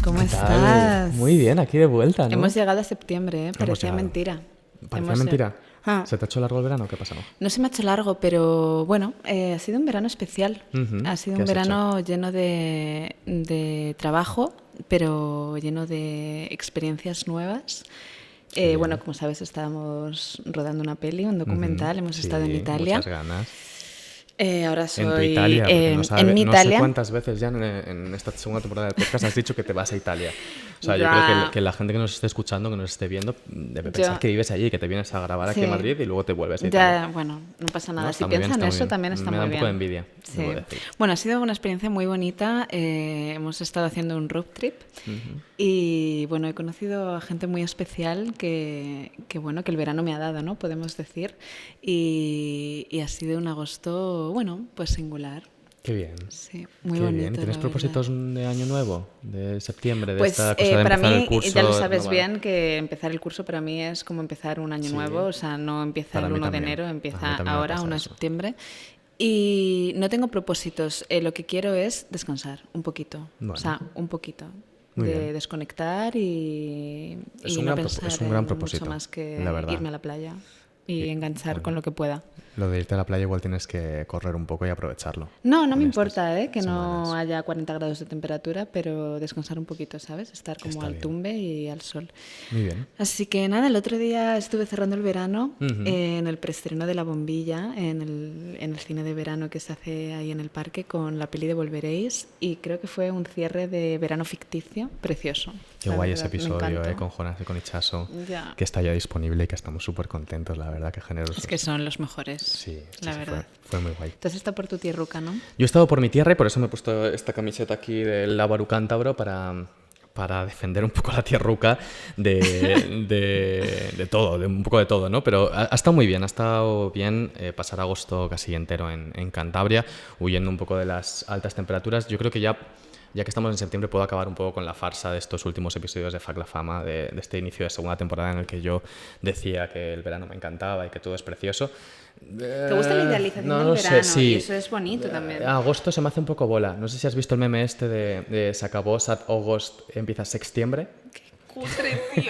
¿Cómo ¿Qué tal? estás? Muy bien, aquí de vuelta, ¿no? Hemos llegado a septiembre, ¿eh? Parecía llegado. mentira. ¿Parecía mentira? Ah. ¿Se te ha hecho largo el verano? ¿Qué pasa, no? No se me ha hecho largo, pero bueno, ha sido un verano especial. Ujú. Ha sido ¿Qué un has verano lleno de trabajo, pero lleno de experiencias nuevas. bien. Bueno, como sabes, estábamos rodando una peli, un documental, hemos Sí, estado en Italia. muchas ganas. Ahora soy En tu Italia, porque en mi no sé Italia. cuántas veces ya en esta segunda temporada del podcast has dicho que te vas a Italia. O sea, yo Ya. creo que la gente que nos esté escuchando, que nos esté viendo, debe pensar Yo- que vives allí, que te vienes a grabar aquí Sí. a Madrid y luego te vuelves a Italia. Ya, bueno, no pasa nada. ¿No? Si Está muy bien, piensan está muy eso, bien. también está Me muy da un bien. poco de envidia, Sí. debo decir. Bueno, ha sido una experiencia muy bonita. Hemos estado haciendo un road trip y bueno, he conocido a gente muy especial bueno, que el verano me ha dado, ¿no? Podemos decir. Y ha sido un agosto, bueno, pues singular. Qué bien. Sí, muy Qué bonito. bien. ¿Tienes la propósitos verdad. de año nuevo? ¿De septiembre? ¿De Pues esta cosa de para empezar mí, el curso? ya lo sabes renovar? bien, que empezar el curso para mí es como empezar un año Sí. nuevo, o sea, no empieza Para el mí 1 de también. enero, A empieza mí también me ahora, pasa 1 de eso. septiembre. Y no tengo propósitos, lo que quiero es descansar un poquito, Bueno. o sea, un poquito. Muy De bien. desconectar Es y un no gran pensar es un gran en propósito, mucho más que la verdad. irme a la playa y enganchar bueno. con lo que pueda. Lo de irte a la playa igual tienes que correr un poco y aprovecharlo. No me en estas importa, que no semanas. haya 40 grados de temperatura, pero descansar un poquito, ¿sabes? Estar como Está al bien. tumbe y al sol. Muy bien. Así que nada, el otro día estuve cerrando el verano Ujú. en el preestreno de La Bombilla, en el cine de verano que se hace ahí en el parque con la peli de Volveréis, y creo que fue un cierre de verano ficticio precioso. Qué La guay verdad, ese me episodio, encantó. con Jonas y con Ichazo, Ya. que está ya disponible y que estamos súper contentos, la verdad, que generosos. Es que son los mejores, Sí, la sí, verdad. fue muy guay. Entonces está por tu tierruca, ¿no? Yo he estado por mi tierra y por eso me he puesto esta camiseta aquí del Lábaro Cántabro para defender un poco la tierruca de todo, de un poco de todo, ¿no? Pero ha estado muy bien, ha estado bien pasar agosto casi entero en Cantabria, huyendo un poco de las altas temperaturas. Yo creo que ya que estamos en septiembre, puedo acabar un poco con la farsa de estos últimos episodios de Fuck la Fama, de este inicio de segunda temporada en el que yo decía que el verano me encantaba y que todo es precioso. ¿Te gusta la idealización No del lo verano? sé, sí. Y eso es bonito también. Agosto se me hace un poco bola. No sé si has visto el meme este de se acabó Sad August, empieza septiembre. Cutre, tío.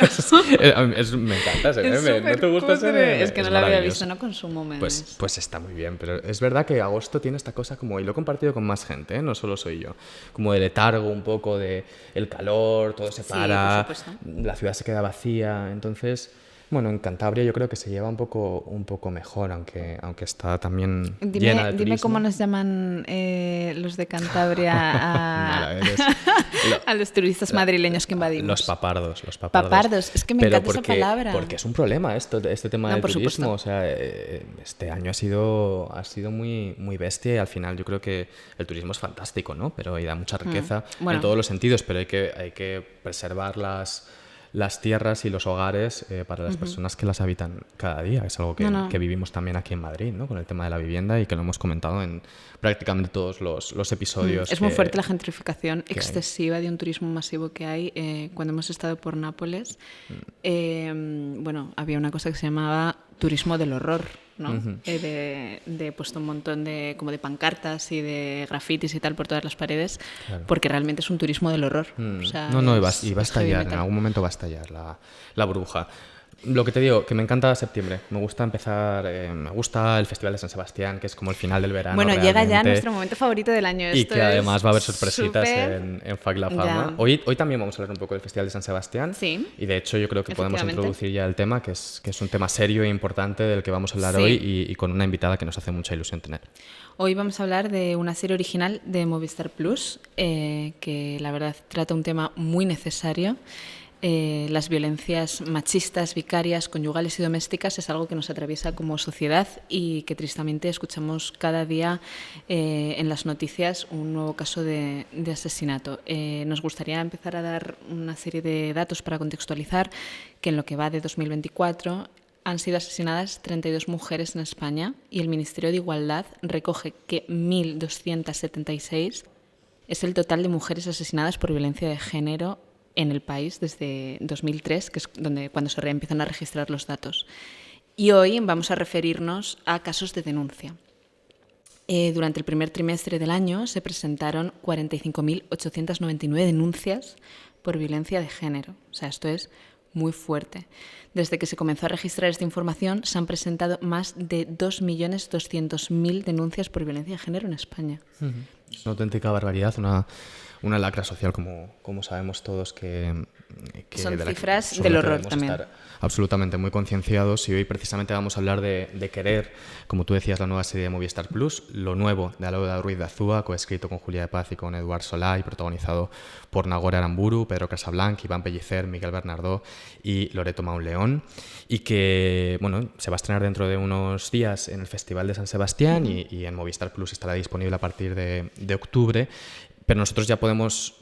Me encanta ese Es meme. ¿No te gusta ese supercutre. meme? Es que no lo había visto, no consumo memes. Pues está muy bien, pero es verdad que agosto tiene esta cosa como, y lo he compartido con más gente, no solo soy yo, como de letargo un poco, de el calor, todo se Sí, para, por supuesto. la ciudad se queda vacía, entonces, bueno, en Cantabria yo creo que se lleva un poco mejor, aunque está también llena de turismo. Dime cómo nos llaman los de Cantabria Mala eres. a los turistas madrileños que invadimos. Los papardos. Papardos, es que me Pero encanta esa palabra. porque es un problema este tema No, del por turismo. supuesto. O sea, este año ha sido muy, muy bestia y al final yo creo que el turismo es fantástico, ¿no? Pero y da mucha riqueza Bueno. en todos los sentidos, pero hay que preservar las tierras y los hogares para las personas que las habitan cada día. Es algo que vivimos también aquí en Madrid, ¿no? Con el tema de la vivienda y que lo hemos comentado en prácticamente todos los episodios. Es muy fuerte la gentrificación excesiva de un turismo masivo que hay. Cuando hemos estado por Nápoles, bueno, había una cosa que se llamaba turismo del horror, ¿no? De puesto un montón de pancartas y de grafitis y tal por todas las paredes, Claro. porque realmente es un turismo del horror. O sea, No, y va a es heavy estallar, en metal. algún momento va a estallar la burbuja. Lo que te digo, que me encanta septiembre. Me gusta empezar, me gusta el Festival de San Sebastián, que es como el final del verano. Bueno, llega ya realmente, nuestro momento favorito del año. y Esto que además es va a haber sorpresitas súper- en Fuck la Fama. Ya. Hoy también vamos a hablar un poco del Festival de San Sebastián. Sí. Y de hecho yo creo que podemos Efectivamente. introducir ya el tema, que es un tema serio e importante del que vamos a hablar Sí. hoy y con una invitada que nos hace mucha ilusión tener. Hoy vamos a hablar de una serie original de Movistar Plus, que la verdad trata un tema muy necesario. Las violencias machistas, vicarias, conyugales y domésticas es algo que nos atraviesa como sociedad y que tristemente escuchamos cada día en las noticias un nuevo caso de asesinato. Nos gustaría empezar a dar una serie de datos para contextualizar que en lo que va de 2024 han sido asesinadas 32 mujeres en España y el Ministerio de Igualdad recoge que 1.276 es el total de mujeres asesinadas por violencia de género en el país desde 2003, que es cuando se empiezan a registrar los datos. Y hoy vamos a referirnos a casos de denuncia. Durante el primer trimestre del año se presentaron 45.899 denuncias por violencia de género. O sea, esto es muy fuerte. Desde que se comenzó a registrar esta información, se han presentado más de 2.200.000 denuncias por violencia de género en España. Es una auténtica barbaridad, una lacra social, como sabemos todos que son cifras del horror también. Estar absolutamente muy concienciados, y hoy precisamente vamos a hablar de Querer, como tú decías, la nueva serie de Movistar Plus, lo nuevo de Alauda Ruiz de Azúa, coescrito con Julia de Paz y con Eduard Solá, y protagonizado por Nagore Aramburu, Pedro Casablanc, Iván Pellicer, Miguel Bernardó y Loreto Mauleón, y que se va a estrenar dentro de unos días en el Festival de San Sebastián y en Movistar Plus estará disponible a partir de octubre. Pero nosotros ya podemos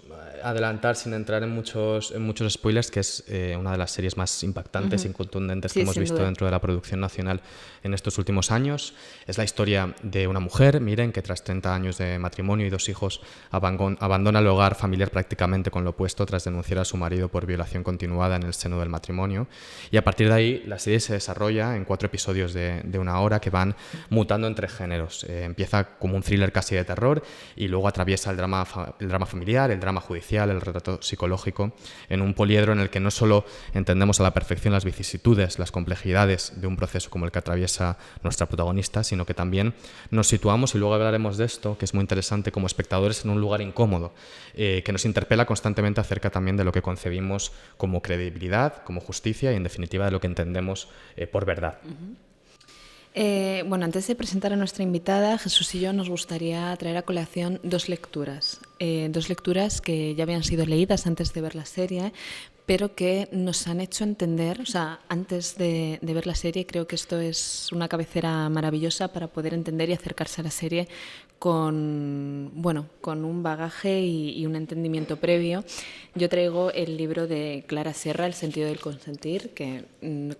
adelantar, sin entrar en muchos spoilers, que es una de las series más impactantes y contundentes que hemos visto dentro de la producción nacional en estos últimos años. Es la historia de una mujer, Miren, que tras 30 años de matrimonio y 2 hijos abandona el hogar familiar prácticamente con lo opuesto tras denunciar a su marido por violación continuada en el seno del matrimonio. Y a partir de ahí la serie se desarrolla en 4 episodios de 1 hora que van mutando entre géneros. Empieza como un thriller casi de terror y luego atraviesa el drama familiar, el drama judicial, el retrato psicológico, en un poliedro en el que no solo entendemos a la perfección las vicisitudes, las complejidades de un proceso como el que atraviesa nuestra protagonista, sino que también nos situamos, y luego hablaremos de esto, que es muy interesante, como espectadores en un lugar incómodo, que nos interpela constantemente acerca también de lo que concebimos como credibilidad, como justicia y, en definitiva, de lo que entendemos por verdad. Antes de presentar a nuestra invitada, Jesús y yo nos gustaría traer a colación 2 lecturas. 2 lecturas que ya habían sido leídas antes de ver la serie, pero que nos han hecho entender, o sea, antes de ver la serie, creo que esto es una cabecera maravillosa para poder entender y acercarse a la serie con un bagaje y un entendimiento previo. Yo traigo el libro de Clara Serra, El sentido del consentir, que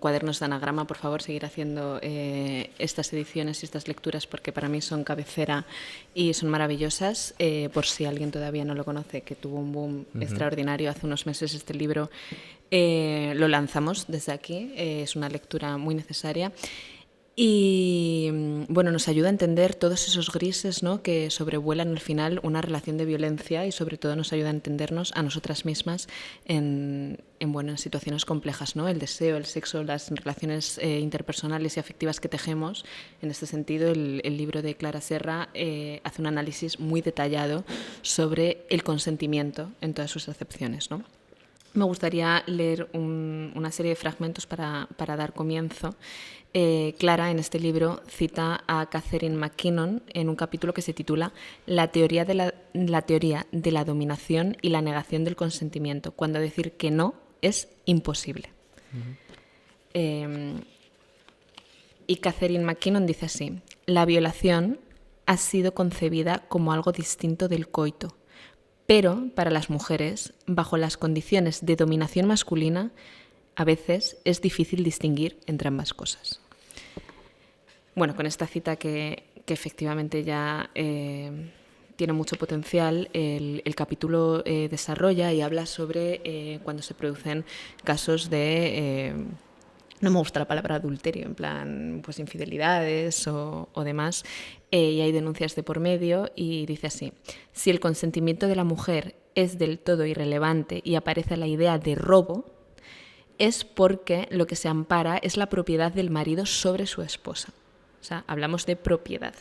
Cuadernos de Anagrama, por favor, seguir haciendo estas ediciones y estas lecturas, porque para mí son cabecera y son maravillosas. Por si alguien todavía no lo conoce, que tuvo un boom extraordinario hace unos meses este libro, lo lanzamos desde aquí. Es una lectura muy necesaria. Y nos ayuda a entender todos esos grises, ¿no?, que sobrevuelan al final una relación de violencia, y sobre todo nos ayuda a entendernos a nosotras mismas en situaciones complejas, ¿no? El deseo, el sexo, las relaciones interpersonales y afectivas que tejemos. En este sentido, el libro de Clara Serra hace un análisis muy detallado sobre el consentimiento en todas sus acepciones, ¿no? Me gustaría leer una serie de fragmentos para dar comienzo. Clara, en este libro, cita a Catherine McKinnon en un capítulo que se titula La teoría de la dominación y la negación del consentimiento, cuando decir que no es imposible. Y Catherine McKinnon dice así: la violación ha sido concebida como algo distinto del coito, pero para las mujeres, bajo las condiciones de dominación masculina, a veces es difícil distinguir entre ambas cosas. Con esta cita que efectivamente ya tiene mucho potencial, el capítulo desarrolla y habla sobre cuando se producen casos de... no me gusta la palabra adulterio, en plan, pues infidelidades o demás, y hay denuncias de por medio, y dice así: si el consentimiento de la mujer es del todo irrelevante y aparece la idea de robo, es porque lo que se ampara es la propiedad del marido sobre su esposa. O sea, hablamos de propiedad.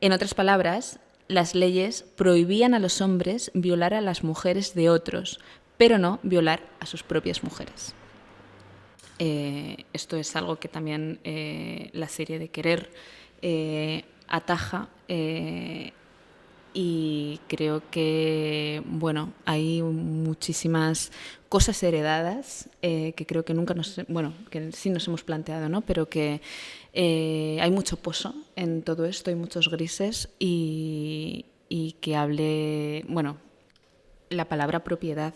En otras palabras, las leyes prohibían a los hombres violar a las mujeres de otros, pero no violar a sus propias mujeres. Esto es algo que también la serie de Querer ataja, y creo que hay muchísimas cosas heredadas que creo que nunca que sí nos hemos planteado, ¿no? Pero que hay mucho pozo en todo esto, hay muchos grises, y que hable, la palabra propiedad,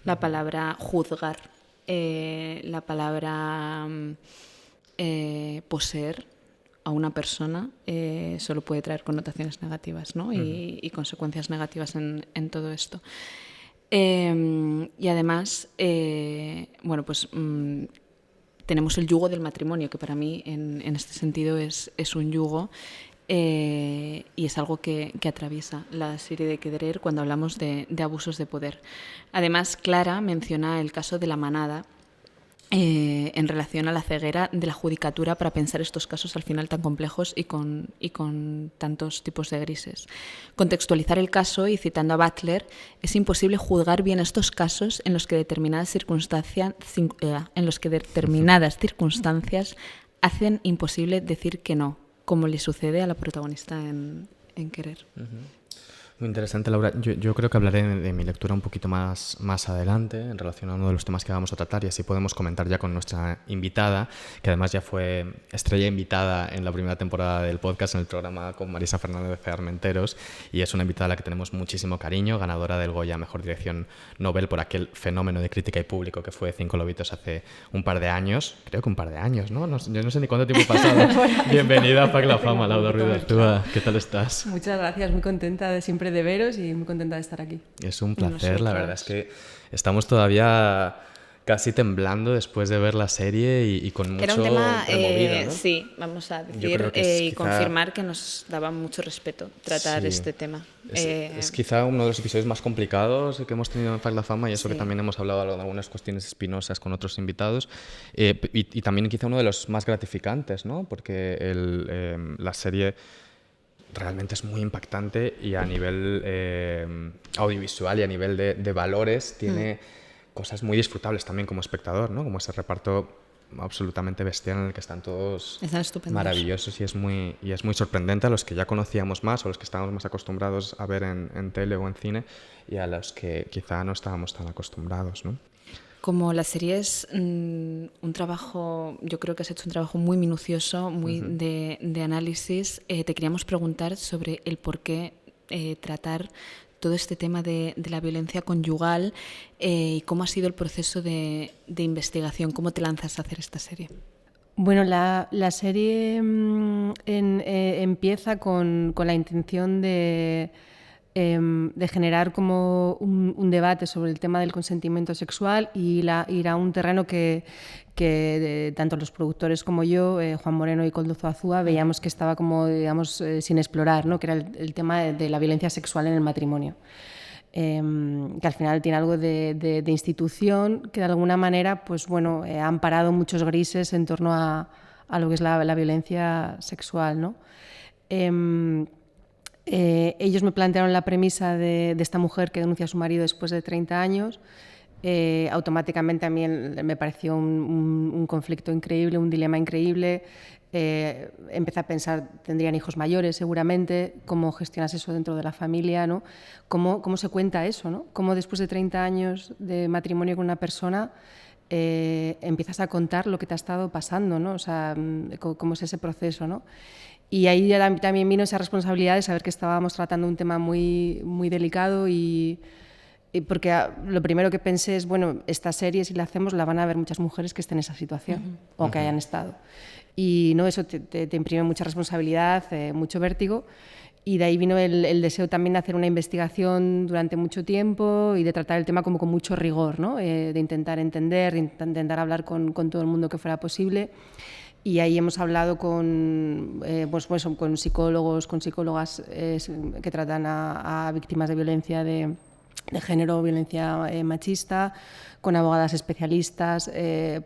la palabra juzgar, la palabra poseer a una persona solo puede traer connotaciones negativas, ¿no? Y consecuencias negativas en todo esto. Y además, tenemos el yugo del matrimonio, que para mí en este sentido es un yugo y es algo que atraviesa la serie de Querer cuando hablamos de abusos de poder. Además, Clara menciona el caso de La Manada, en relación a la ceguera de la judicatura para pensar estos casos al final tan complejos y con tantos tipos de grises. Contextualizar el caso, y citando a Butler, es imposible juzgar bien estos casos en los que determinadas circunstancias hacen imposible decir que no, como le sucede a la protagonista en Querer. Muy interesante, Laura. Yo creo que hablaré de mi lectura un poquito más adelante en relación a uno de los temas que vamos a tratar, y así podemos comentar ya con nuestra invitada, que además ya fue estrella invitada en la primera temporada del podcast, en el programa con Marisa Fernández de Armenteros, y es una invitada a la que tenemos muchísimo cariño, ganadora del Goya Mejor Dirección Nobel por aquel fenómeno de crítica y público que fue Cinco Lobitos hace un par de años, creo que un par de años, ¿no? Yo no sé ni cuánto tiempo ha pasado. Bienvenida a Pack La Fama, Laura Ruiz de Artúa. ¿Qué tal estás? Muchas gracias, muy contenta de siempre de veros y muy contenta de estar aquí. Es un placer, la verdad es que estamos todavía casi temblando después de ver la serie y con mucho era un tema, removido, ¿no? Sí, vamos a decir y confirmar que nos daba mucho respeto tratar este tema. Es quizá uno de los episodios más complicados que hemos tenido en Pack La Fama, y eso que también hemos hablado de algunas cuestiones espinosas con otros invitados, y también quizá uno de los más gratificantes, ¿no? Porque la serie realmente es muy impactante, y a nivel audiovisual y a nivel de valores tiene cosas muy disfrutables también como espectador, ¿no? Como ese reparto absolutamente bestial en el que están todos maravillosos, y es muy sorprendente a los que ya conocíamos más o a los que estábamos más acostumbrados a ver en tele o en cine, y a los que quizá no estábamos tan acostumbrados, ¿no? Como la serie es un trabajo, yo creo que has hecho un trabajo muy minucioso, muy de análisis, te queríamos preguntar sobre el por qué tratar todo este tema de la violencia conyugal, y cómo ha sido el proceso de investigación, cómo te lanzas a hacer esta serie. Bueno, la serie empieza con la intención de generar como un debate sobre el tema del consentimiento sexual, y ir a un terreno que tanto los productores como yo, Juan Moreno y Koldo Zuazúa, veíamos que estaba como, digamos, sin explorar, ¿no? Que era el tema de la violencia sexual en el matrimonio. Que al final tiene algo de institución que de alguna manera pues, bueno, ha amparado muchos grises en torno a lo que es la violencia sexual, ¿no? Ellos me plantearon la premisa de esta mujer que denuncia a su marido después de 30 años. Automáticamente a mí me pareció un conflicto increíble, un dilema increíble. Empecé a pensar, tendrían hijos mayores seguramente, cómo gestionas eso dentro de la familia, ¿no? ¿Cómo se cuenta eso, ¿no? Cómo después de 30 años de matrimonio con una persona empiezas a contar lo que te ha estado pasando, ¿no? O sea, cómo es ese proceso, ¿no? Y ahí ya también vino esa responsabilidad de saber que estábamos tratando un tema muy, muy delicado, y porque lo primero que pensé es, bueno, esta serie, si la hacemos, la van a ver muchas mujeres que estén en esa situación o que hayan estado. Y no, eso te imprime mucha responsabilidad, mucho vértigo, y de ahí vino el deseo también de hacer una investigación durante mucho tiempo y de tratar el tema como con mucho rigor, ¿no? De intentar entender, de intentar hablar con todo el mundo que fuera posible. Y ahí hemos hablado con psicólogos, con psicólogas que tratan a víctimas de violencia de género o violencia machista, con abogadas especialistas,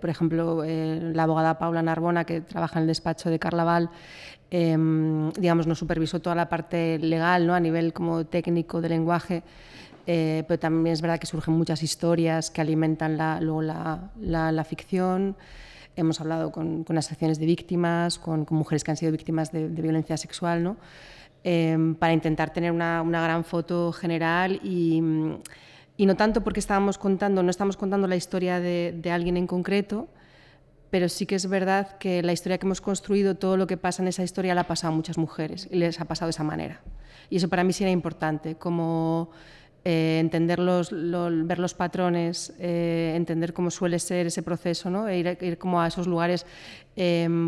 por ejemplo, la abogada Paula Narbona, que trabaja en el despacho de Carlaval, digamos, nos supervisó toda la parte legal, ¿no? A nivel como técnico de lenguaje, pero también es verdad que surgen muchas historias que alimentan luego la ficción. Hemos hablado con asociaciones de víctimas, con mujeres que han sido víctimas de violencia sexual, ¿no? Para intentar tener una gran foto general, y no tanto porque no estamos contando la historia de alguien en concreto, pero sí que es verdad que la historia que hemos construido, todo lo que pasa en esa historia le ha pasado a muchas mujeres y les ha pasado de esa manera. Y eso para mí sí era importante, como entender ver los patrones, entender cómo suele ser ese proceso, ¿no? Ir como a esos lugares,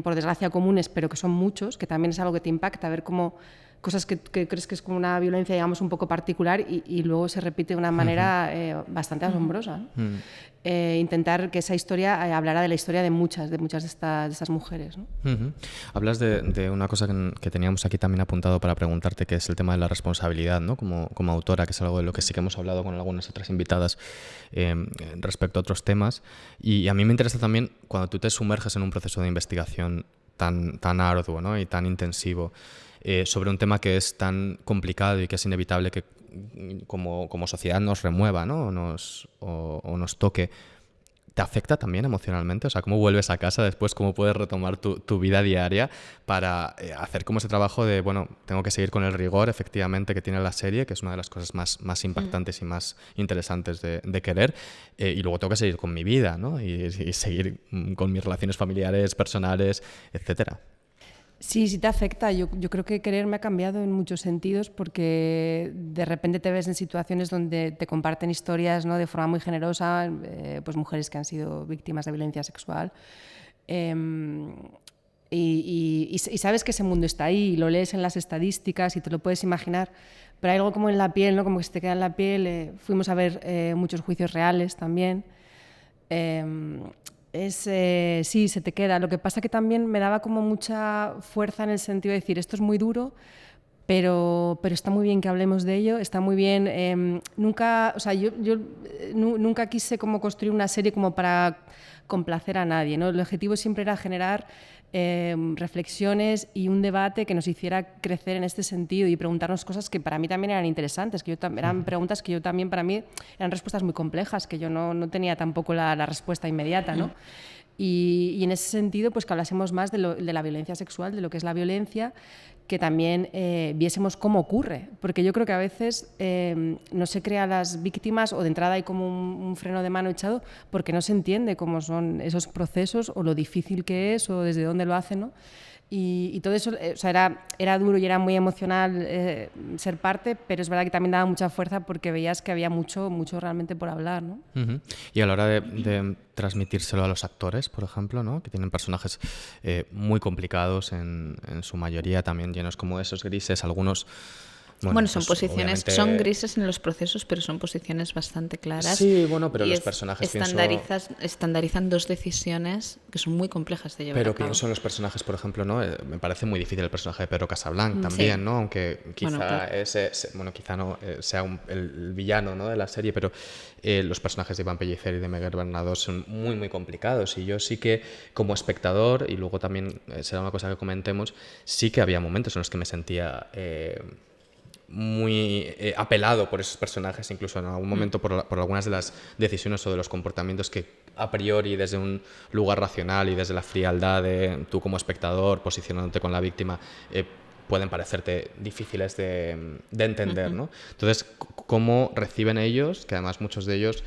por desgracia, comunes, pero que son muchos, que también es algo que te impacta, ver cómo cosas que crees que es como una violencia, digamos, un poco particular y luego se repite de una manera bastante asombrosa, ¿no? Intentar que esa historia hablara de la historia de muchas de estas mujeres, ¿no? Hablas de una cosa que teníamos aquí también apuntado para preguntarte, que es el tema de la responsabilidad, ¿no? Como autora, que es algo de lo que sí que hemos hablado con algunas otras invitadas respecto a otros temas. Y a mí me interesa también cuando tú te sumerges en un proceso de investigación tan arduo, ¿no? Y tan intensivo, sobre un tema que es tan complicado y que es inevitable que como sociedad nos remueva, ¿no? o nos toque. ¿Te afecta también emocionalmente? O sea, ¿cómo vuelves a casa después? ¿Cómo puedes retomar tu vida diaria para hacer como ese trabajo de, bueno, tengo que seguir con el rigor, efectivamente, que tiene la serie, que es una de las cosas más impactantes y más interesantes de querer, y luego tengo que seguir con mi vida, ¿no? Y seguir con mis relaciones familiares, personales, etcétera. Sí te afecta. Yo creo que querer me ha cambiado en muchos sentidos porque de repente te ves en situaciones donde te comparten historias, ¿no? De forma muy generosa, pues mujeres que han sido víctimas de violencia sexual. Y sabes que ese mundo está ahí y lo lees en las estadísticas y te lo puedes imaginar, pero hay algo como en la piel, ¿no? Como que se te queda en la piel. Fuimos a ver muchos juicios reales también. Sí, se te queda. Lo que pasa que también me daba como mucha fuerza en el sentido de decir, esto es muy duro, pero está muy bien que hablemos de ello, está muy bien. Nunca quise como construir una serie como para complacer a nadie, ¿no? El objetivo siempre era generar reflexiones y un debate que nos hiciera crecer en este sentido y preguntarnos cosas que para mí también eran interesantes, eran preguntas que yo también, para mí, eran respuestas muy complejas, que yo no tenía tampoco la respuesta inmediata, ¿no? Y en ese sentido, pues que hablásemos más de la violencia sexual, de lo que es la violencia, que también viésemos cómo ocurre, porque yo creo que a veces no se crea las víctimas o de entrada hay como un freno de mano echado porque no se entiende cómo son esos procesos o lo difícil que es o desde dónde lo hacen, ¿no? Y todo eso, o sea, era duro y era muy emocional ser parte, pero es verdad que también daba mucha fuerza porque veías que había mucho realmente por hablar, ¿no? Y a la hora de transmitírselo a los actores, por ejemplo, ¿no? Que tienen personajes muy complicados en su mayoría, también llenos como de esos grises, algunos... Bueno, son pues, posiciones, obviamente... son grises en los procesos, pero son posiciones bastante claras. Sí, bueno, pero los personajes estandarizan dos decisiones que son muy complejas de llevar a cabo. Pero pienso en los personajes, por ejemplo, ¿no? Me parece muy difícil el personaje de Pedro Casablanc también, sí. ¿no? Aunque quizá quizá no sea el villano, ¿no? de la serie, pero los personajes de Iván Pellicer y de Miguel Bernadó son muy, muy complicados. Y yo sí que, como espectador, y luego también será una cosa que comentemos, sí que había momentos en los que me sentía... muy apelado por esos personajes, incluso en algún momento por algunas de las decisiones o de los comportamientos que a priori desde un lugar racional y desde la frialdad de tú como espectador posicionándote con la víctima pueden parecerte difíciles de entender, ¿no? Entonces, ¿cómo reciben ellos, que además muchos de ellos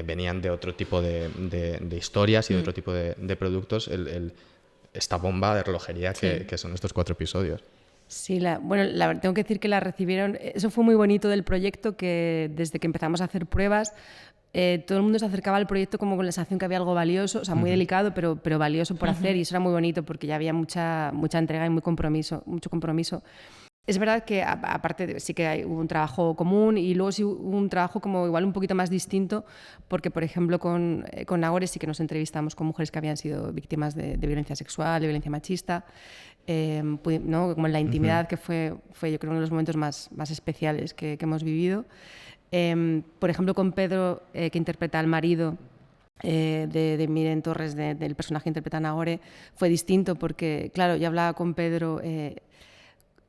venían de otro tipo de historias y de otro tipo de productos, esta bomba de relojería que son estos 4 episodios? Sí, tengo que decir que la recibieron. Eso fue muy bonito del proyecto, que desde que empezamos a hacer pruebas, todo el mundo se acercaba al proyecto como con la sensación que había algo valioso, o sea, muy delicado, pero valioso por hacer, y eso era muy bonito porque ya había mucha entrega y mucho compromiso. Es verdad que aparte sí que hubo un trabajo común y luego sí hubo un trabajo como igual un poquito más distinto porque, por ejemplo, con Nagore sí que nos entrevistamos con mujeres que habían sido víctimas de violencia sexual, de violencia machista, ¿no? Como en la intimidad, que fue yo creo uno de los momentos más especiales que hemos vivido. Por ejemplo, con Pedro, que interpreta al marido de Miren Torres, del personaje que interpreta a Nagore, fue distinto porque, claro, yo hablaba con Pedro...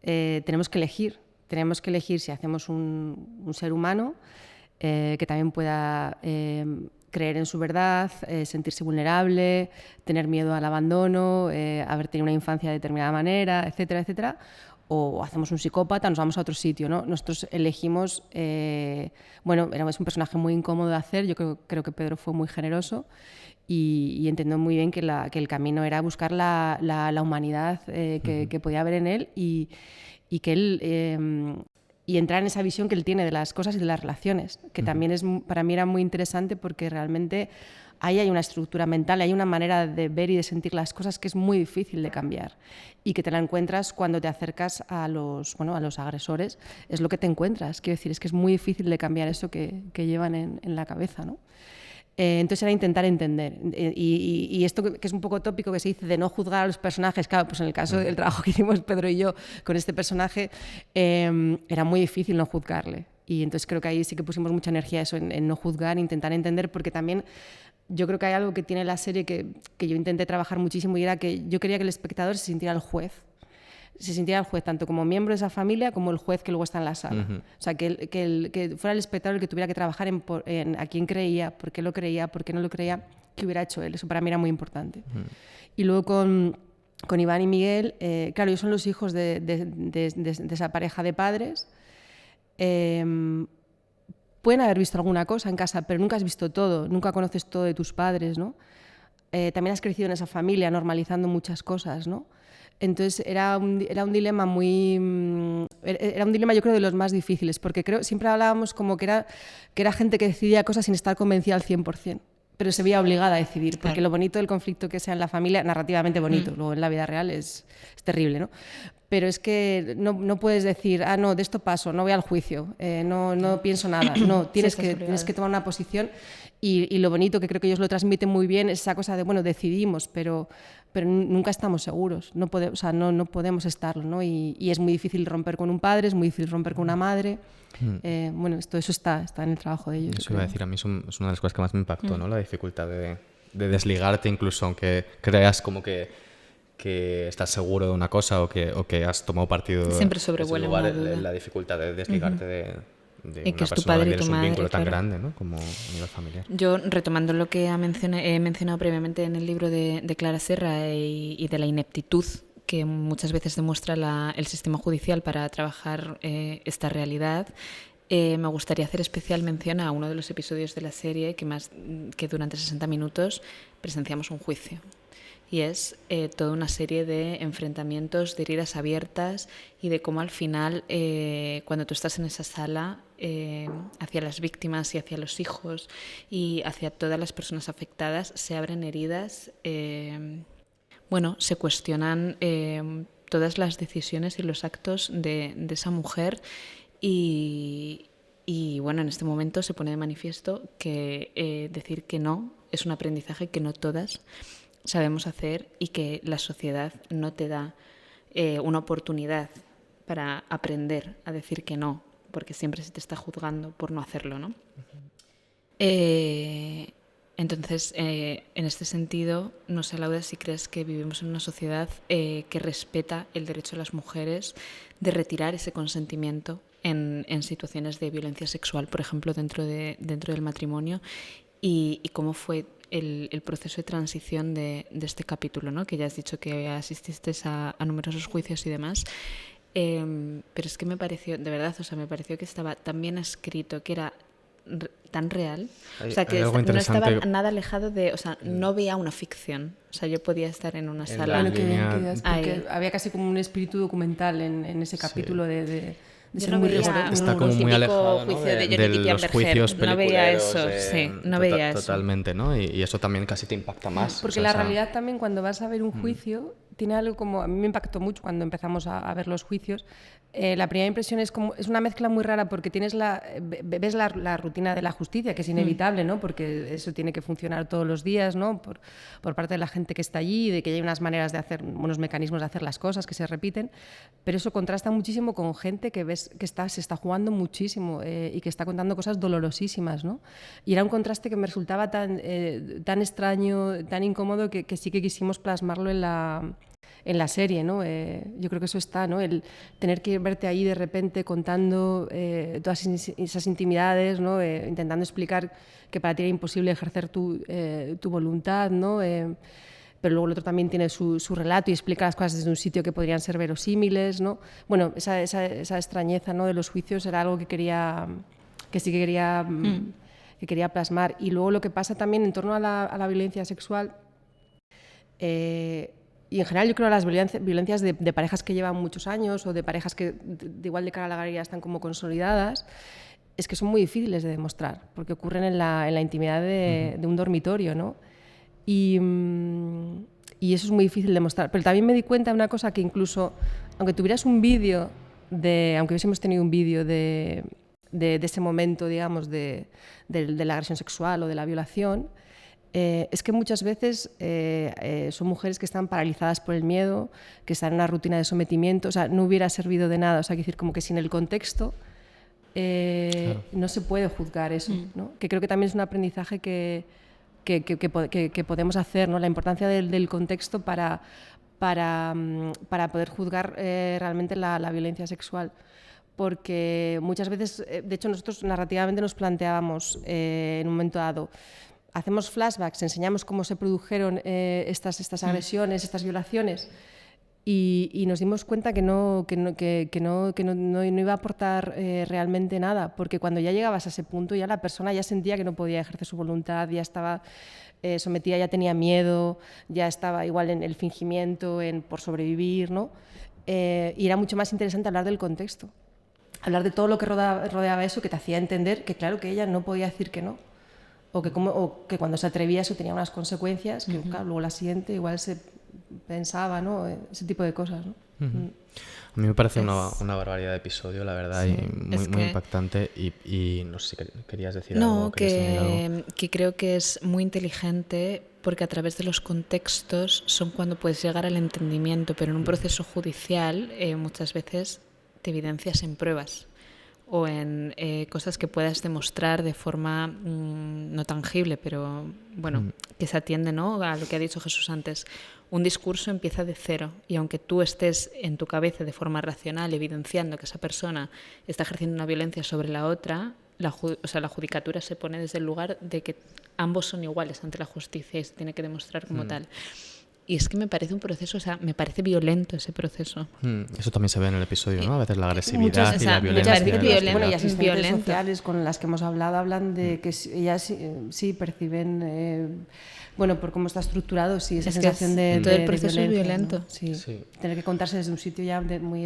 tenemos que elegir si hacemos un ser humano que también pueda creer en su verdad, sentirse vulnerable, tener miedo al abandono, haber tenido una infancia de determinada manera, etcétera, etcétera, o hacemos un psicópata, nos vamos a otro sitio, ¿no? Nosotros elegimos, es un personaje muy incómodo de hacer, yo creo que Pedro fue muy generoso y entendió muy bien que el camino era buscar la humanidad que podía haber en él y que él... y entrar en esa visión que él tiene de las cosas y de las relaciones, que también para mí era muy interesante porque realmente ahí hay una estructura mental, hay una manera de ver y de sentir las cosas que es muy difícil de cambiar y que te la encuentras cuando te acercas a los agresores, es lo que te encuentras. Quiero decir, es que es muy difícil de cambiar eso que llevan en la cabeza, ¿no? Entonces era intentar entender. Y esto que es un poco tópico que se dice de no juzgar a los personajes, claro, pues en el caso del trabajo que hicimos Pedro y yo con este personaje, era muy difícil no juzgarle. Y entonces creo que ahí sí que pusimos mucha energía eso, en no juzgar, intentar entender, porque también yo creo que hay algo que tiene la serie que yo intenté trabajar muchísimo, y era que yo quería que el espectador se sintiera el juez. Se sintiera el juez tanto como miembro de esa familia como el juez que luego está en la sala. O sea, que fuera el espectador el que tuviera que trabajar en a quién creía, por qué lo creía, por qué no lo creía, qué hubiera hecho él. Eso para mí era muy importante. Y luego con Iván y Miguel, claro, ellos son los hijos de esa pareja de padres. Pueden haber visto alguna cosa en casa, pero nunca has visto todo, nunca conoces todo de tus padres, ¿no? También has crecido en esa familia, normalizando muchas cosas, ¿no? Entonces era un dilema era un dilema, yo creo, de los más difíciles, porque siempre hablábamos como que era gente que decidía cosas sin estar convencida al 100%, pero se veía obligada a decidir, porque lo bonito del conflicto que sea en la familia, narrativamente bonito, luego en la vida real es terrible, ¿no? Pero es que no puedes decir, no, de esto paso, no voy al juicio, no pienso nada. No, tienes que tomar una posición, y lo bonito, que creo que ellos lo transmiten muy bien, es esa cosa de, bueno, decidimos, pero nunca estamos seguros, no podemos estarlo, ¿no? Y es muy difícil romper con un padre, es muy difícil romper con una madre. Bueno, todo eso está en el trabajo de ellos. Eso iba a decir, a mí es una de las cosas que más me impactó, ¿no? La dificultad de desligarte, incluso aunque creas como que estás seguro de una cosa o que has tomado partido. Siempre sobrevuela una duda. La dificultad de desligarte de y una que es tu persona padre que y tu tienes un madre, vínculo tan claro. grande, ¿no? Como a nivel familiar. Yo, retomando lo que he mencionado previamente en el libro de Clara Serra y de la ineptitud que muchas veces demuestra el sistema judicial para trabajar esta realidad, me gustaría hacer especial mención a uno de los episodios de la serie que durante 60 minutos presenciamos un juicio. Y es toda una serie de enfrentamientos, de heridas abiertas, y de cómo al final, cuando tú estás en esa sala, hacia las víctimas y hacia los hijos y hacia todas las personas afectadas, se abren heridas, se cuestionan todas las decisiones y los actos de esa mujer, y bueno, en este momento se pone de manifiesto que decir que no es un aprendizaje que no todas sabemos hacer, y que la sociedad no te da una oportunidad para aprender a decir que no, porque siempre se te está juzgando por no hacerlo, ¿no? Entonces, en este sentido, no sé, Laura, si crees que vivimos en una sociedad que respeta el derecho de las mujeres de retirar ese consentimiento en situaciones de violencia sexual, por ejemplo, dentro del matrimonio, y cómo fue el proceso de transición de este capítulo, ¿no? Que ya has dicho que asististe a numerosos juicios y demás, pero es que me pareció, de verdad, me pareció que estaba tan bien escrito, que era tan real, que no estaba nada alejado de, no veía una ficción, yo podía estar en una sala. Porque había casi como un espíritu documental en ese capítulo de ser muy riguroso. Está como muy alejado, ¿no? de los juicios peliculeros. No veía eso, no veía eso. Totalmente, ¿no? Y eso también casi te impacta más. Porque la realidad también, cuando vas a ver un juicio, tiene algo como... A mí me impactó mucho cuando empezamos a ver los juicios. La primera impresión es una mezcla muy rara, porque ves la rutina de la justicia, que es inevitable, ¿no? Porque eso tiene que funcionar todos los días, ¿no? Por parte de la gente que está allí, de que hay unas maneras de hacer, unos mecanismos de hacer las cosas que se repiten, pero eso contrasta muchísimo con gente que ves que se está jugando muchísimo y que está contando cosas dolorosísimas, ¿no? Y era un contraste que me resultaba tan extraño, tan incómodo, que sí que quisimos plasmarlo en la serie, ¿no? Yo creo que eso está, ¿no? El tener que verte ahí de repente contando todas esas intimidades, ¿no? Intentando explicar que para ti era imposible ejercer tu voluntad, ¿no? Pero luego el otro también tiene su relato y explica las cosas desde un sitio que podrían ser verosímiles, ¿no? Bueno, esa extrañeza, ¿no? de los juicios era algo que sí que quería plasmar. Y luego lo que pasa también en torno a la violencia sexual, y en general yo creo que las violencias de parejas que llevan muchos años, o de parejas que igual de cara a la galería están como consolidadas, es que son muy difíciles de demostrar, porque ocurren en la intimidad de un dormitorio, ¿no? Y eso es muy difícil de demostrar. Pero también me di cuenta de una cosa, que incluso, aunque tuvieras un vídeo, aunque hubiésemos tenido un vídeo de ese momento, digamos, de la agresión sexual o de la violación, es que muchas veces son mujeres que están paralizadas por el miedo, que están en una rutina de sometimiento, o sea, no hubiera servido de nada, o sea, quiero decir, como que sin el contexto claro, no se puede juzgar eso, ¿no? Que creo que también es un aprendizaje que podemos hacer, ¿no? La importancia del contexto para poder juzgar realmente la violencia sexual. Porque muchas veces, de hecho, nosotros narrativamente nos planteábamos en un momento dado, hacemos flashbacks, enseñamos cómo se produjeron estas agresiones, estas violaciones, y nos dimos cuenta que no iba a aportar realmente nada, porque cuando ya llegabas a ese punto, ya la persona ya sentía que no podía ejercer su voluntad, ya estaba sometida, ya tenía miedo, ya estaba igual en el fingimiento, por sobrevivir, ¿no? Y era mucho más interesante hablar del contexto, hablar de todo lo que rodeaba eso, que te hacía entender que claro, que ella no podía decir que no, o que cuando se atrevía eso tenía unas consecuencias, que claro, luego la siguiente igual se pensaba, ¿no? Ese tipo de cosas, ¿no? A mí me parece una barbaridad de episodio, la verdad, sí, y muy impactante. Y no sé si querías decir algo. No, que creo que es muy inteligente, porque a través de los contextos son cuando puedes llegar al entendimiento, pero en un proceso judicial muchas veces te evidencias en pruebas o en cosas que puedas demostrar de forma no tangible, pero bueno, que se atiende, ¿no?, a lo que ha dicho Jesús antes. Un discurso empieza de cero, y aunque tú estés en tu cabeza de forma racional evidenciando que esa persona está ejerciendo una violencia sobre la otra, la judicatura se pone desde el lugar de que ambos son iguales ante la justicia y se tiene que demostrar como tal. Y es que me parece un proceso, o sea, me parece violento ese proceso. Eso también se ve en el episodio, ¿no? A veces la agresividad y la violencia. Bueno, y asistentes sociales con las que hemos hablado hablan de que ellas sí perciben, bueno, por cómo está estructurado, sí, esa sensación de todo el proceso de es violencia, violento. ¿no? Sí. Tener que contarse desde un sitio ya muy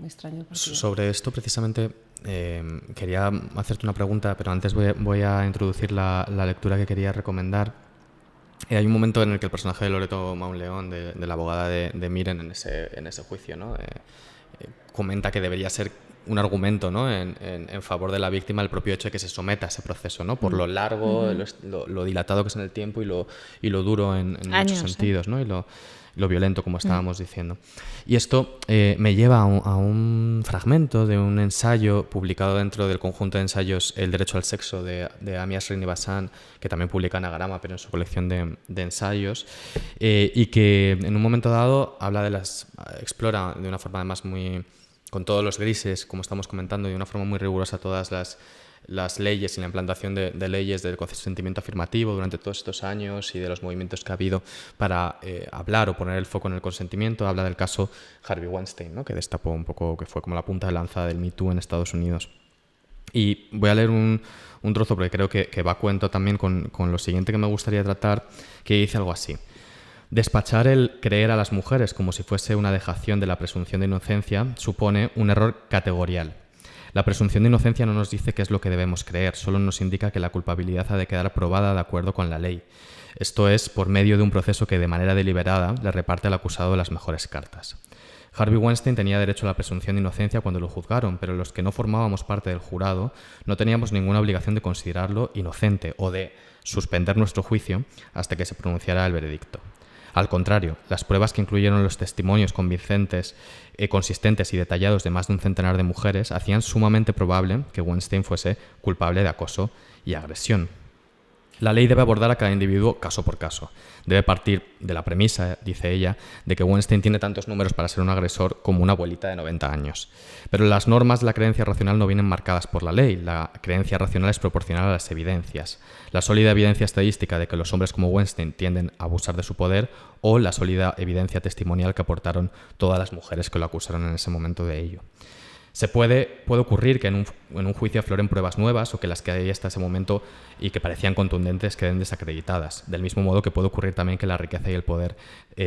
extraño. Sobre esto, precisamente, quería hacerte una pregunta, pero antes voy a introducir la lectura que quería recomendar. Hay un momento en el que el personaje de Loreto Mauleón, de la abogada de Miren en ese juicio, ¿no? Comenta que debería ser un argumento, ¿no?, en favor de la víctima el propio hecho de que se someta a ese proceso, ¿no?, por lo largo, lo dilatado que es en el tiempo y lo duro en muchos sentidos, ¿no?, y lo violento, como estábamos diciendo. Y esto me lleva a un fragmento de un ensayo publicado dentro del conjunto de ensayos El derecho al sexo de Amias Srinivasan, que también publica Anagrama, pero en su colección de ensayos, y que en un momento dado explora de una forma además con todos los grises, como estamos comentando, y de una forma muy rigurosa todas las leyes y la implantación de leyes del consentimiento afirmativo durante todos estos años y de los movimientos que ha habido para hablar o poner el foco en el consentimiento. Habla del caso Harvey Weinstein, ¿no?, que destapó un poco, que fue como la punta de lanza del Me Too en Estados Unidos. Y voy a leer un trozo porque creo que va a cuento también con lo siguiente que me gustaría tratar, que dice algo así. Despachar el creer a las mujeres como si fuese una dejación de la presunción de inocencia supone un error categorial. La presunción de inocencia no nos dice qué es lo que debemos creer, solo nos indica que la culpabilidad ha de quedar probada de acuerdo con la ley. Esto es, por medio de un proceso que de manera deliberada le reparte al acusado las mejores cartas. Harvey Weinstein tenía derecho a la presunción de inocencia cuando lo juzgaron, pero los que no formábamos parte del jurado no teníamos ninguna obligación de considerarlo inocente o de suspender nuestro juicio hasta que se pronunciara el veredicto. Al contrario, las pruebas que incluyeron los testimonios convincentes, consistentes y detallados de más de un centenar de mujeres hacían sumamente probable que Weinstein fuese culpable de acoso y agresión. La ley debe abordar a cada individuo caso por caso. Debe partir de la premisa, dice ella, de que Weinstein tiene tantos números para ser un agresor como una abuelita de 90 años. Pero las normas de la creencia racional no vienen marcadas por la ley. La creencia racional es proporcional a las evidencias. La sólida evidencia estadística de que los hombres como Weinstein tienden a abusar de su poder, o la sólida evidencia testimonial que aportaron todas las mujeres que lo acusaron en ese momento de ello. Puede ocurrir que en un juicio afloren pruebas nuevas o que las que hay hasta ese momento y que parecían contundentes queden desacreditadas. Del mismo modo que puede ocurrir también que la riqueza y el poder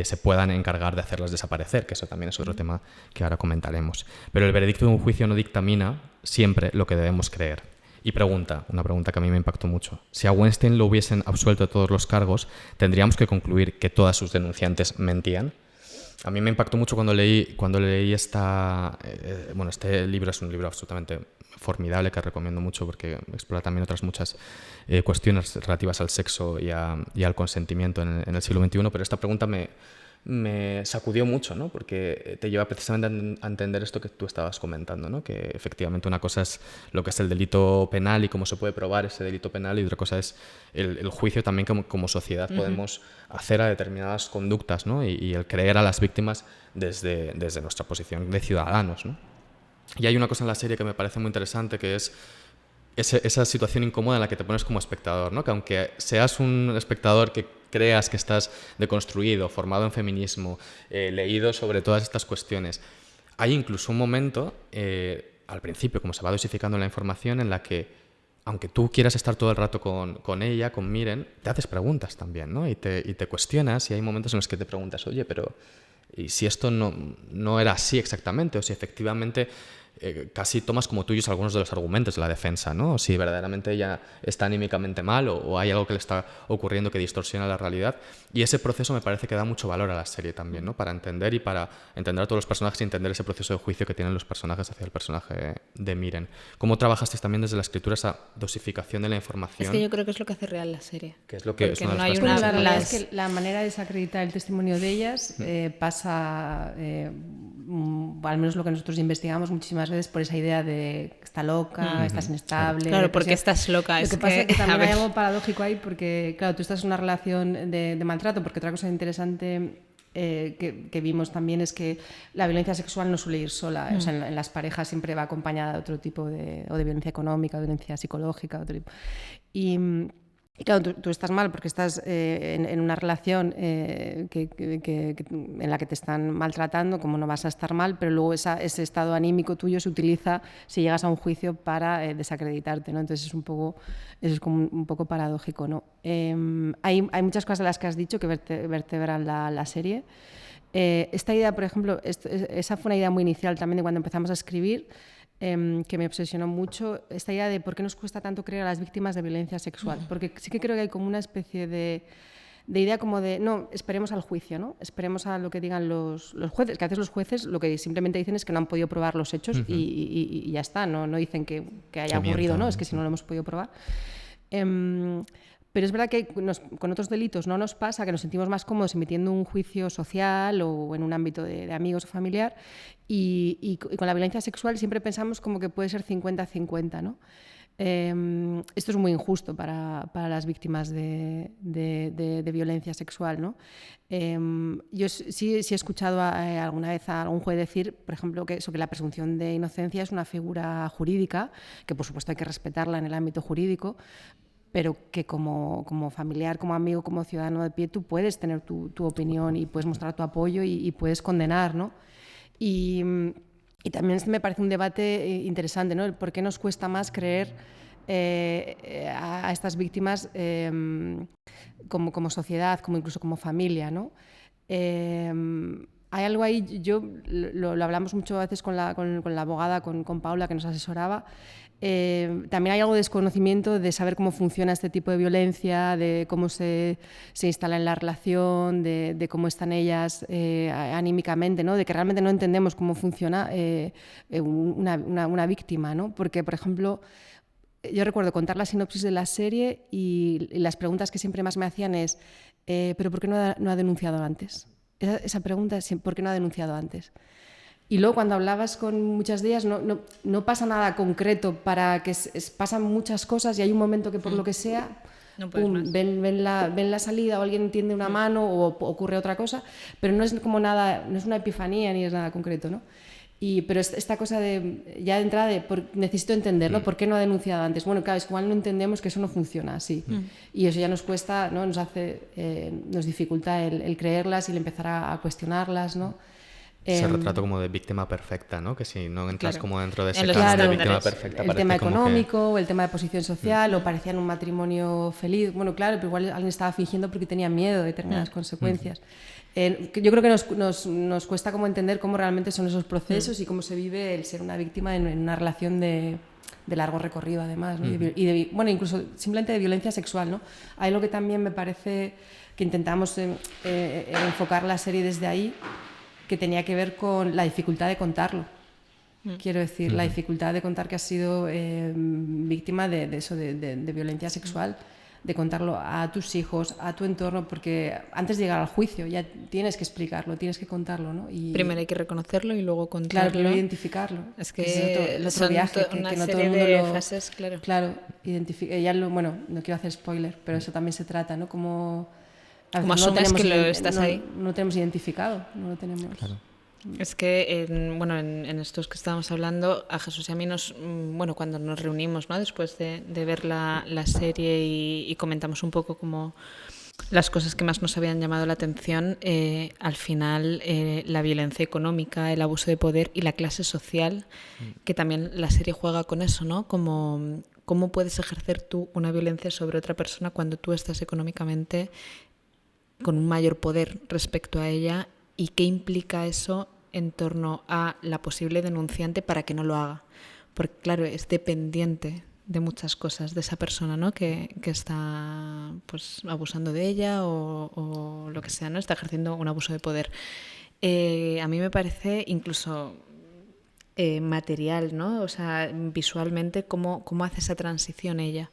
se puedan encargar de hacerlas desaparecer, que eso también es otro tema que ahora comentaremos. Pero el veredicto de un juicio no dictamina siempre lo que debemos creer. Y una pregunta que a mí me impactó mucho. Si a Weinstein lo hubiesen absuelto de todos los cargos, ¿tendríamos que concluir que todas sus denunciantes mentían? A mí me impactó mucho cuando leí este libro. Es un libro absolutamente formidable que recomiendo mucho porque explora también otras muchas cuestiones relativas al sexo y al consentimiento en el siglo XXI, pero esta pregunta me sacudió mucho, ¿no? Porque te lleva precisamente a entender esto que tú estabas comentando, ¿no? Que efectivamente una cosa es lo que es el delito penal y cómo se puede probar ese delito penal, y otra cosa es el juicio también como sociedad podemos hacer a determinadas conductas, ¿no? Y el creer a las víctimas desde nuestra posición de ciudadanos, ¿no? Y hay una cosa en la serie que me parece muy interesante, que es esa situación incómoda en la que te pones como espectador, ¿no? Que aunque seas un espectador que creas que estás deconstruido, formado en feminismo, leído sobre todas estas cuestiones, hay incluso un momento, al principio, como se va dosificando la información, en la que, aunque tú quieras estar todo el rato con ella, con Miren, te haces preguntas también, ¿no? Y te cuestionas, y hay momentos en los que te preguntas, oye, pero ¿y si esto no era así exactamente? O si efectivamente casi tomas como tuyos algunos de los argumentos de la defensa, ¿no? O si verdaderamente ella está anímicamente mal o hay algo que le está ocurriendo que distorsiona la realidad. Y ese proceso me parece que da mucho valor a la serie también, ¿no? Para entender y para entender a todos los personajes y entender ese proceso de juicio que tienen los personajes hacia el personaje de Miren. ¿Cómo trabajasteis también desde la escritura esa dosificación de la información? Es que yo creo que es lo que hace real la serie. Que es lo que Porque es una de las no hay cosas una... Es que la manera de desacreditar el testimonio de ellas pasa, al menos lo que nosotros investigamos muchísimas veces, por esa idea de que está loca, estás inestable. Claro, porque estás loca. Lo que pasa es que también hay algo paradójico ahí, porque claro, tú estás en una relación de maltrato, porque otra cosa interesante que vimos también es que la violencia sexual no suele ir sola. O sea, en las parejas siempre va acompañada de otro tipo de violencia económica, violencia psicológica, otro tipo. Y claro, tú estás mal porque estás en una relación en la que te están maltratando, como no vas a estar mal, pero luego ese estado anímico tuyo se utiliza si llegas a un juicio para desacreditarte, ¿no? Entonces eso es como un poco paradójico, ¿no? Hay muchas cosas de las que has dicho que vertebran la serie. Esta idea, por ejemplo, esa fue una idea muy inicial también de cuando empezamos a escribir, que me obsesionó mucho, esta idea de por qué nos cuesta tanto creer a las víctimas de violencia sexual. Porque sí que creo que hay como una especie de idea como de, no, esperemos al juicio, ¿no? Esperemos a lo que digan los jueces, que a veces los jueces lo que simplemente dicen es que no han podido probar los hechos y ya está, no dicen que haya ocurrido, ¿no? Es que si no lo hemos podido probar. Pero es verdad que con otros delitos no nos pasa, que nos sentimos más cómodos emitiendo un juicio social o en un ámbito de amigos o familiar, y con la violencia sexual siempre pensamos como que puede ser 50-50, ¿no? Esto es muy injusto para las víctimas de violencia sexual, ¿no? Yo sí he escuchado alguna vez a algún juez decir, por ejemplo, que la presunción de inocencia es una figura jurídica, que por supuesto hay que respetarla en el ámbito jurídico, pero que como familiar, como amigo, como ciudadano de pie, tú puedes tener tu opinión y puedes mostrar tu apoyo y puedes condenar, ¿no? Y también me parece un debate interesante, ¿no? El por qué nos cuesta más creer a estas víctimas como sociedad, como incluso como familia, ¿no? Hay algo ahí, lo hablamos mucho a veces con la abogada, con Paula, que nos asesoraba. También hay algo de desconocimiento de saber cómo funciona este tipo de violencia, de cómo se instala en la relación, de cómo están ellas anímicamente, ¿no? De que realmente no entendemos cómo funciona una víctima, ¿no? Porque, por ejemplo, yo recuerdo contar la sinopsis de la serie y las preguntas que siempre más me hacían es ¿pero por qué no ha denunciado antes? Esa pregunta es ¿por qué no ha denunciado antes? Y luego cuando hablabas con muchas de ellas no pasa nada concreto, pasan muchas cosas y hay un momento que por lo que sea ven la salida o alguien tiende una mano o ocurre otra cosa, pero no es como nada, no es una epifanía ni es nada concreto, ¿no? Pero esta cosa ya de entrada necesito entenderlo, ¿por qué no ha denunciado antes? Bueno, claro, es que igual no entendemos que eso no funciona así y eso ya nos cuesta, ¿no? Nos dificulta el creerlas y el empezar a cuestionarlas, ¿no? Ese retrato como de víctima perfecta, ¿no? Que si no entras como dentro de ese En los caso de estándares. víctima perfecta, el parece tema como económico, o el tema de posición social, o parecían un matrimonio feliz. Bueno, claro, pero igual alguien estaba fingiendo porque tenía miedo de determinadas consecuencias. Yo creo que nos cuesta como entender cómo realmente son esos procesos y cómo se vive el ser una víctima en una relación de largo recorrido, además, ¿no? Bueno, incluso simplemente de violencia sexual, ¿no? Hay algo que también me parece que intentamos enfocar la serie desde ahí, que tenía que ver con la dificultad de contarlo. Quiero decir, la dificultad de contar que has sido víctima de eso, de violencia sexual, de contarlo a tus hijos, a tu entorno, porque antes de llegar al juicio ya tienes que explicarlo, tienes que contarlo, ¿no? Y primero hay que reconocerlo y luego contarlo. claro, primero identificarlo. Es que es el otro son viaje, una que no todo serie el mundo de lo... fases, claro. Claro, bueno, no quiero hacer spoiler, pero eso también se trata, ¿no? Como asumes que lo estás ahí. No tenemos identificado, no lo tenemos. Claro. Es que, en estos que estábamos hablando, a Jesús y a mí cuando nos reunimos, ¿no? Después de ver la serie y comentamos un poco como las cosas que más nos habían llamado la atención, al final la violencia económica, el abuso de poder y la clase social, que también la serie juega con eso, ¿no? Como cómo puedes ejercer tú una violencia sobre otra persona cuando tú estás económicamente con un mayor poder respecto a ella, y qué implica eso en torno a la posible denunciante para que no lo haga. Porque claro, es dependiente de muchas cosas de esa persona, ¿no? que está pues abusando de ella o lo que sea, ¿no? Está ejerciendo un abuso de poder. A mí me parece incluso material, ¿no? O sea, visualmente cómo hace esa transición ella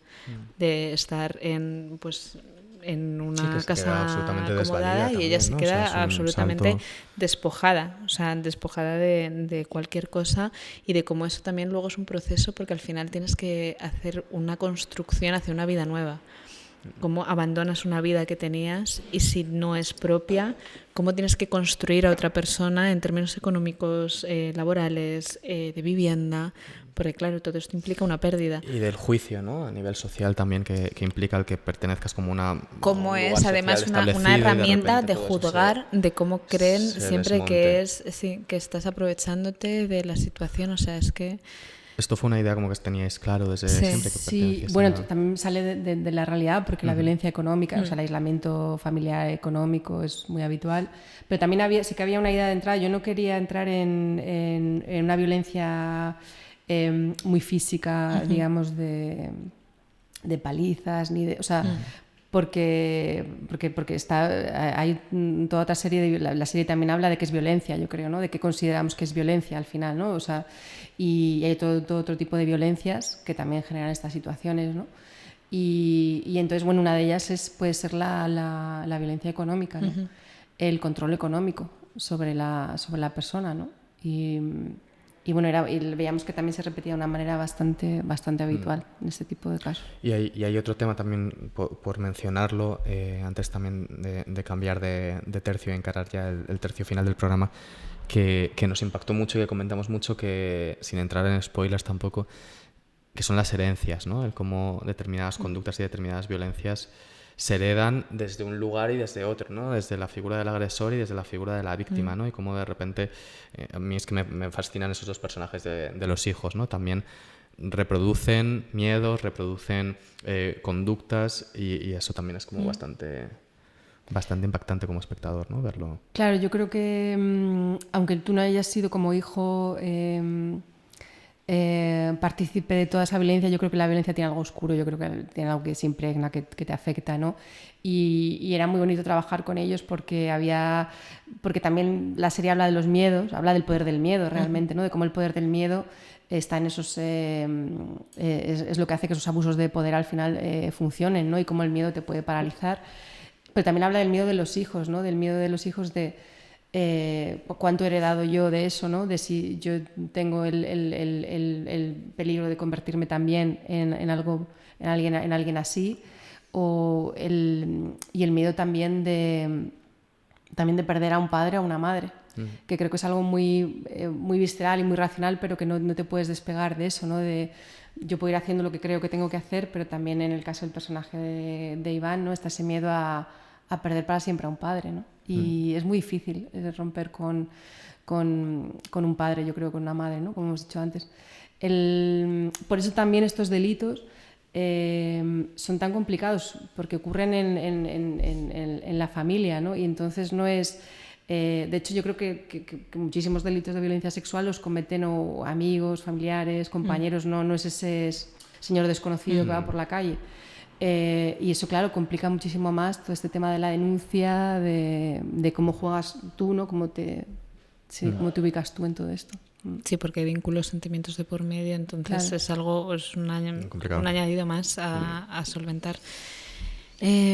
de estar en una casa acomodada y ella se queda absolutamente despojada, o sea, despojada de cualquier cosa, y de cómo eso también luego es un proceso, porque al final tienes que hacer una construcción hacia una vida nueva. Cómo abandonas una vida que tenías, y si no es propia, cómo tienes que construir a otra persona en términos económicos, laborales, de vivienda, porque claro, todo esto implica una pérdida. Y del juicio, ¿no? A nivel social también, que implica el que pertenezcas como como es además una herramienta de juzgar, de cómo creen siempre que estás aprovechándote de la situación, o sea, es que... Esto fue una idea como que teníais claro desde siempre que pertenecías. Bueno, también sale de la realidad, porque la violencia económica, o sea, el aislamiento familiar económico es muy habitual, pero también sí que había una idea de entrada. Yo no quería entrar en una violencia muy física, digamos, de palizas, ni de... O sea, porque hay toda otra serie, la serie también habla de que es violencia, yo creo, ¿no? De que consideramos que es violencia al final, ¿no? O sea, y hay todo otro tipo de violencias que también generan estas situaciones, ¿no? Y entonces, bueno, una de ellas puede ser la violencia económica, ¿no? El control económico sobre la persona, ¿no? Y bueno, veíamos que también se repetía de una manera bastante habitual en este tipo de casos. Y hay otro tema también, por mencionarlo, antes también de cambiar de tercio y encarar ya el tercio final del programa, que nos impactó mucho y que comentamos mucho, que sin entrar en spoilers tampoco, que son las herencias, ¿no? El cómo determinadas conductas y determinadas violencias se heredan desde un lugar y desde otro, ¿no? Desde la figura del agresor y desde la figura de la víctima, ¿no? Y cómo de repente, a mí es que me fascinan esos dos personajes de los hijos, ¿no? También reproducen miedos, reproducen conductas, y eso también es como bastante impactante como espectador, ¿no? Verlo. Claro, yo creo que aunque tú no hayas sido como hijo partícipe de toda esa violencia, yo creo que la violencia tiene algo oscuro, yo creo que tiene algo que se impregna, que te afecta, ¿no? Y era muy bonito trabajar con ellos porque también la serie habla de los miedos, habla del poder del miedo realmente, ¿no? De cómo el poder del miedo está en esos es lo que hace que esos abusos de poder al final funcionen, ¿no? Y cómo el miedo te puede paralizar. Pero también habla del miedo de los hijos, ¿no? Del miedo de los hijos de cuánto he heredado yo de eso, ¿no? De si yo tengo el peligro de convertirme también en alguien así, y el miedo también de perder a un padre o a una madre, que creo que es algo muy visceral y muy racional, pero que no te puedes despegar de eso, ¿no? Yo puedo ir haciendo lo que creo que tengo que hacer, pero también en el caso del personaje de Iván, ¿no? Está ese miedo a perder para siempre a un padre, ¿no? Y es muy difícil romper con un padre, yo creo, con una madre, ¿no? Como hemos dicho antes. Por eso también estos delitos son tan complicados, porque ocurren en la familia, ¿no? Y entonces no es... de hecho, yo creo que muchísimos delitos de violencia sexual los cometen o amigos, familiares, compañeros, no es ese señor desconocido que va por la calle. Y eso, claro, complica muchísimo más todo este tema de la denuncia, de cómo juegas tú, ¿no? Cómo te ubicas tú en todo esto. Sí, porque hay vínculos, sentimientos de por medio, entonces claro. Es algo, es un añadido más a solventar.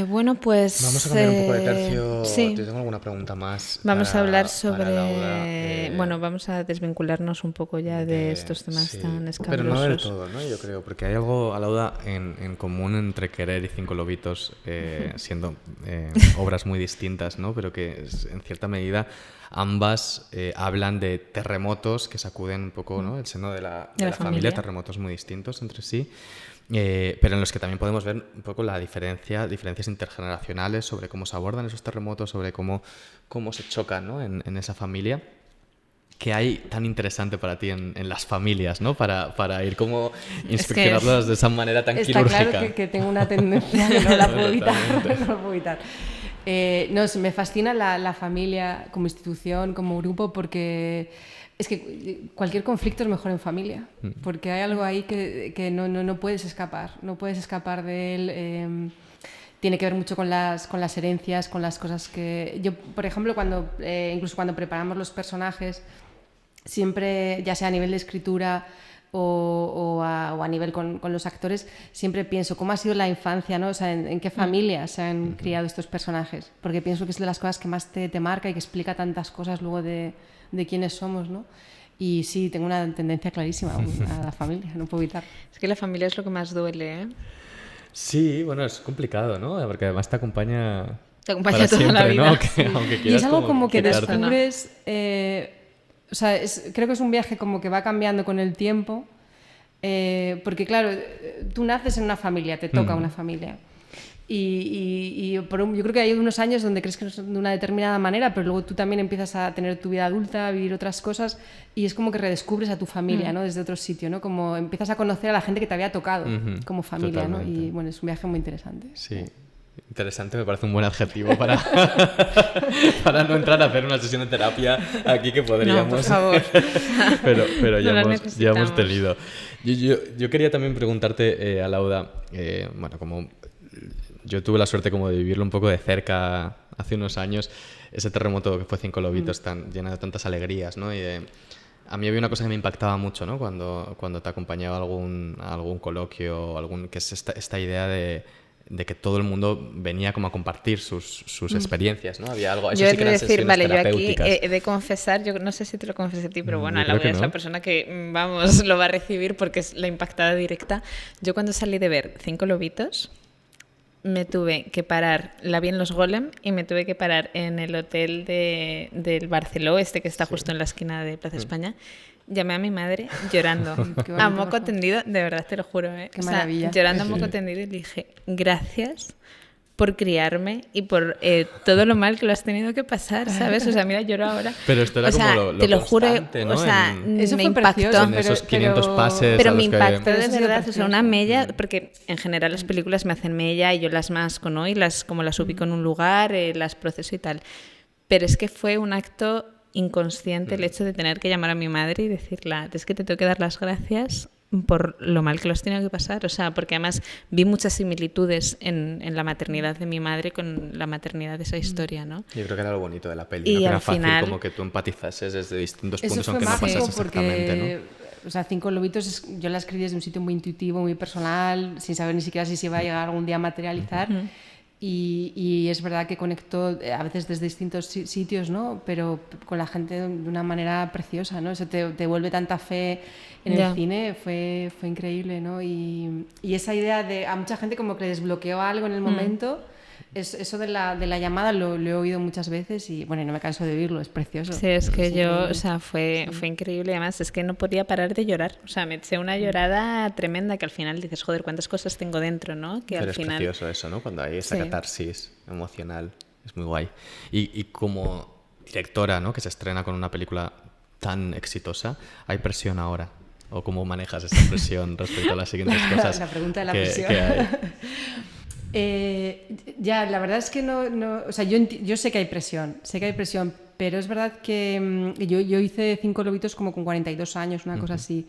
Bueno, pues... Vamos a cambiar un poco de tercio. Sí. ¿Te tengo alguna pregunta más? Vamos a hablar sobre... bueno, vamos a desvincularnos un poco ya de estos temas tan escabrosos. Pero no del todo, ¿no? Yo creo, porque hay algo, Alauda, en común entre Querer y Cinco lobitos, siendo obras muy distintas, ¿no? Pero que en cierta medida ambas hablan de terremotos que sacuden un poco, ¿no? El seno de la familia, terremotos muy distintos entre sí. Pero en los que también podemos ver un poco diferencias intergeneracionales sobre cómo se abordan esos terremotos, sobre cómo se chocan, ¿no? en esa familia. ¿Qué hay tan interesante para ti en las familias, ¿no? Para ir como inspeccionarlas de esa manera tan quirúrgica? Está claro que tengo una tendencia que no la puedo evitar. Me fascina la familia como institución, como grupo, porque... Es que cualquier conflicto es mejor en familia, porque hay algo ahí que no puedes escapar, no puedes escapar de él. Tiene que ver mucho con las herencias, con las cosas que... Yo, por ejemplo, incluso cuando preparamos los personajes, siempre, ya sea a nivel de escritura o a nivel con los actores, siempre pienso cómo ha sido la infancia, ¿no? O sea, en qué familia se han criado estos personajes, porque pienso que es de las cosas que más te marca y que explica tantas cosas luego de quiénes somos, ¿no? Y sí, tengo una tendencia clarísima a la familia, no puedo evitar. Es que la familia es lo que más duele, ¿eh? Sí, bueno, es complicado, ¿no? Porque además te acompaña toda siempre, la vida. ¿no? Aunque y es algo como que quitarte. descubres... o sea, creo que es un viaje como que va cambiando con el tiempo, porque claro, tú naces en una familia, te toca una familia. Y yo creo que hay unos años donde crees que es de una determinada manera, pero luego tú también empiezas a tener tu vida adulta, a vivir otras cosas, y es como que redescubres a tu familia, ¿no? Desde otro sitio, ¿no? Como empiezas a conocer a la gente que te había tocado como familia, totalmente. ¿No? Y bueno, es un viaje muy interesante. Sí. Interesante, me parece un buen adjetivo para no entrar a hacer una sesión de terapia aquí que podríamos. No, por favor. pero ya hemos tenido. Yo quería también preguntarte, Alauda, bueno, como yo tuve la suerte como de vivirlo un poco de cerca hace unos años, ese terremoto que fue Cinco lobitos tan lleno de tantas alegrías, ¿no? Y a mí había una cosa que me impactaba mucho, ¿no? Cuando te acompañaba a algún coloquio, que es esta idea de que todo el mundo venía como a compartir sus experiencias, ¿no? Había algo... Eso yo sí que eran sesiones terapéuticas. Yo aquí he de confesar, yo no sé si te lo confesé a ti, pero bueno, Alauda es la persona que, vamos, lo va a recibir porque es la impactada directa. Yo cuando salí de ver Cinco lobitos, me tuve que parar, la vi en Los Golem, y me tuve que parar en el hotel del Barceló, que está justo en la esquina de Plaza España. Llamé a mi madre llorando, a moco tendido, de verdad te lo juro, ¿eh? Qué maravilla. Llorando a moco tendido, y le dije, gracias por criarme y por todo lo mal que lo has tenido que pasar, ¿sabes? O sea, mira, lloro ahora. Pero esto era como lo te lo juro, ¿no? O sea, eso me fue impactó. precioso, en esos 500 pases. Pero a me los impactó que... de verdad, o sea, una mella, porque en general las películas me hacen mella y yo las masco, ¿no? Y como las ubico en un lugar, las proceso y tal. Pero es que fue un acto inconsciente el hecho de tener que llamar a mi madre y decirle, es que te tengo que dar las gracias por lo mal que lo has tenido que pasar, o sea, porque además vi muchas similitudes en la maternidad de mi madre con la maternidad de esa historia, ¿no? Yo creo que era lo bonito de la peli, y ¿no? Que al era fácil final, como que tú empatizases desde distintos eso puntos, aunque no pasase exactamente, porque, ¿no? O sea, Cinco lobitos yo la escribí desde un sitio muy intuitivo, muy personal, sin saber ni siquiera si se iba a llegar algún día a materializar. Y es verdad que conecto a veces desde distintos sitios, ¿no? Pero con la gente de una manera preciosa, ¿no? Eso te vuelve tanta fe en el cine, fue increíble, ¿no? Y esa idea de a mucha gente como que desbloqueó algo en el momento, eso de la llamada lo he oído muchas veces y bueno, no me canso de oírlo, es precioso. Sí, es que o sea, fue increíble, además es que no podía parar de llorar, o sea, me eché una llorada tremenda que al final dices, joder, cuántas cosas tengo dentro, ¿no? Que pero al es final... precioso eso, ¿no? Cuando hay esa catarsis emocional, es muy guay. Y como directora, ¿no? Que se estrena con una película tan exitosa, ¿hay presión ahora? ¿O cómo manejas esa presión respecto a las siguientes cosas? La pregunta de la que presión. Ya, la verdad es que no, o sea, yo sé que hay presión, pero es verdad que yo hice 5 lobitos como con 42 años, una cosa así.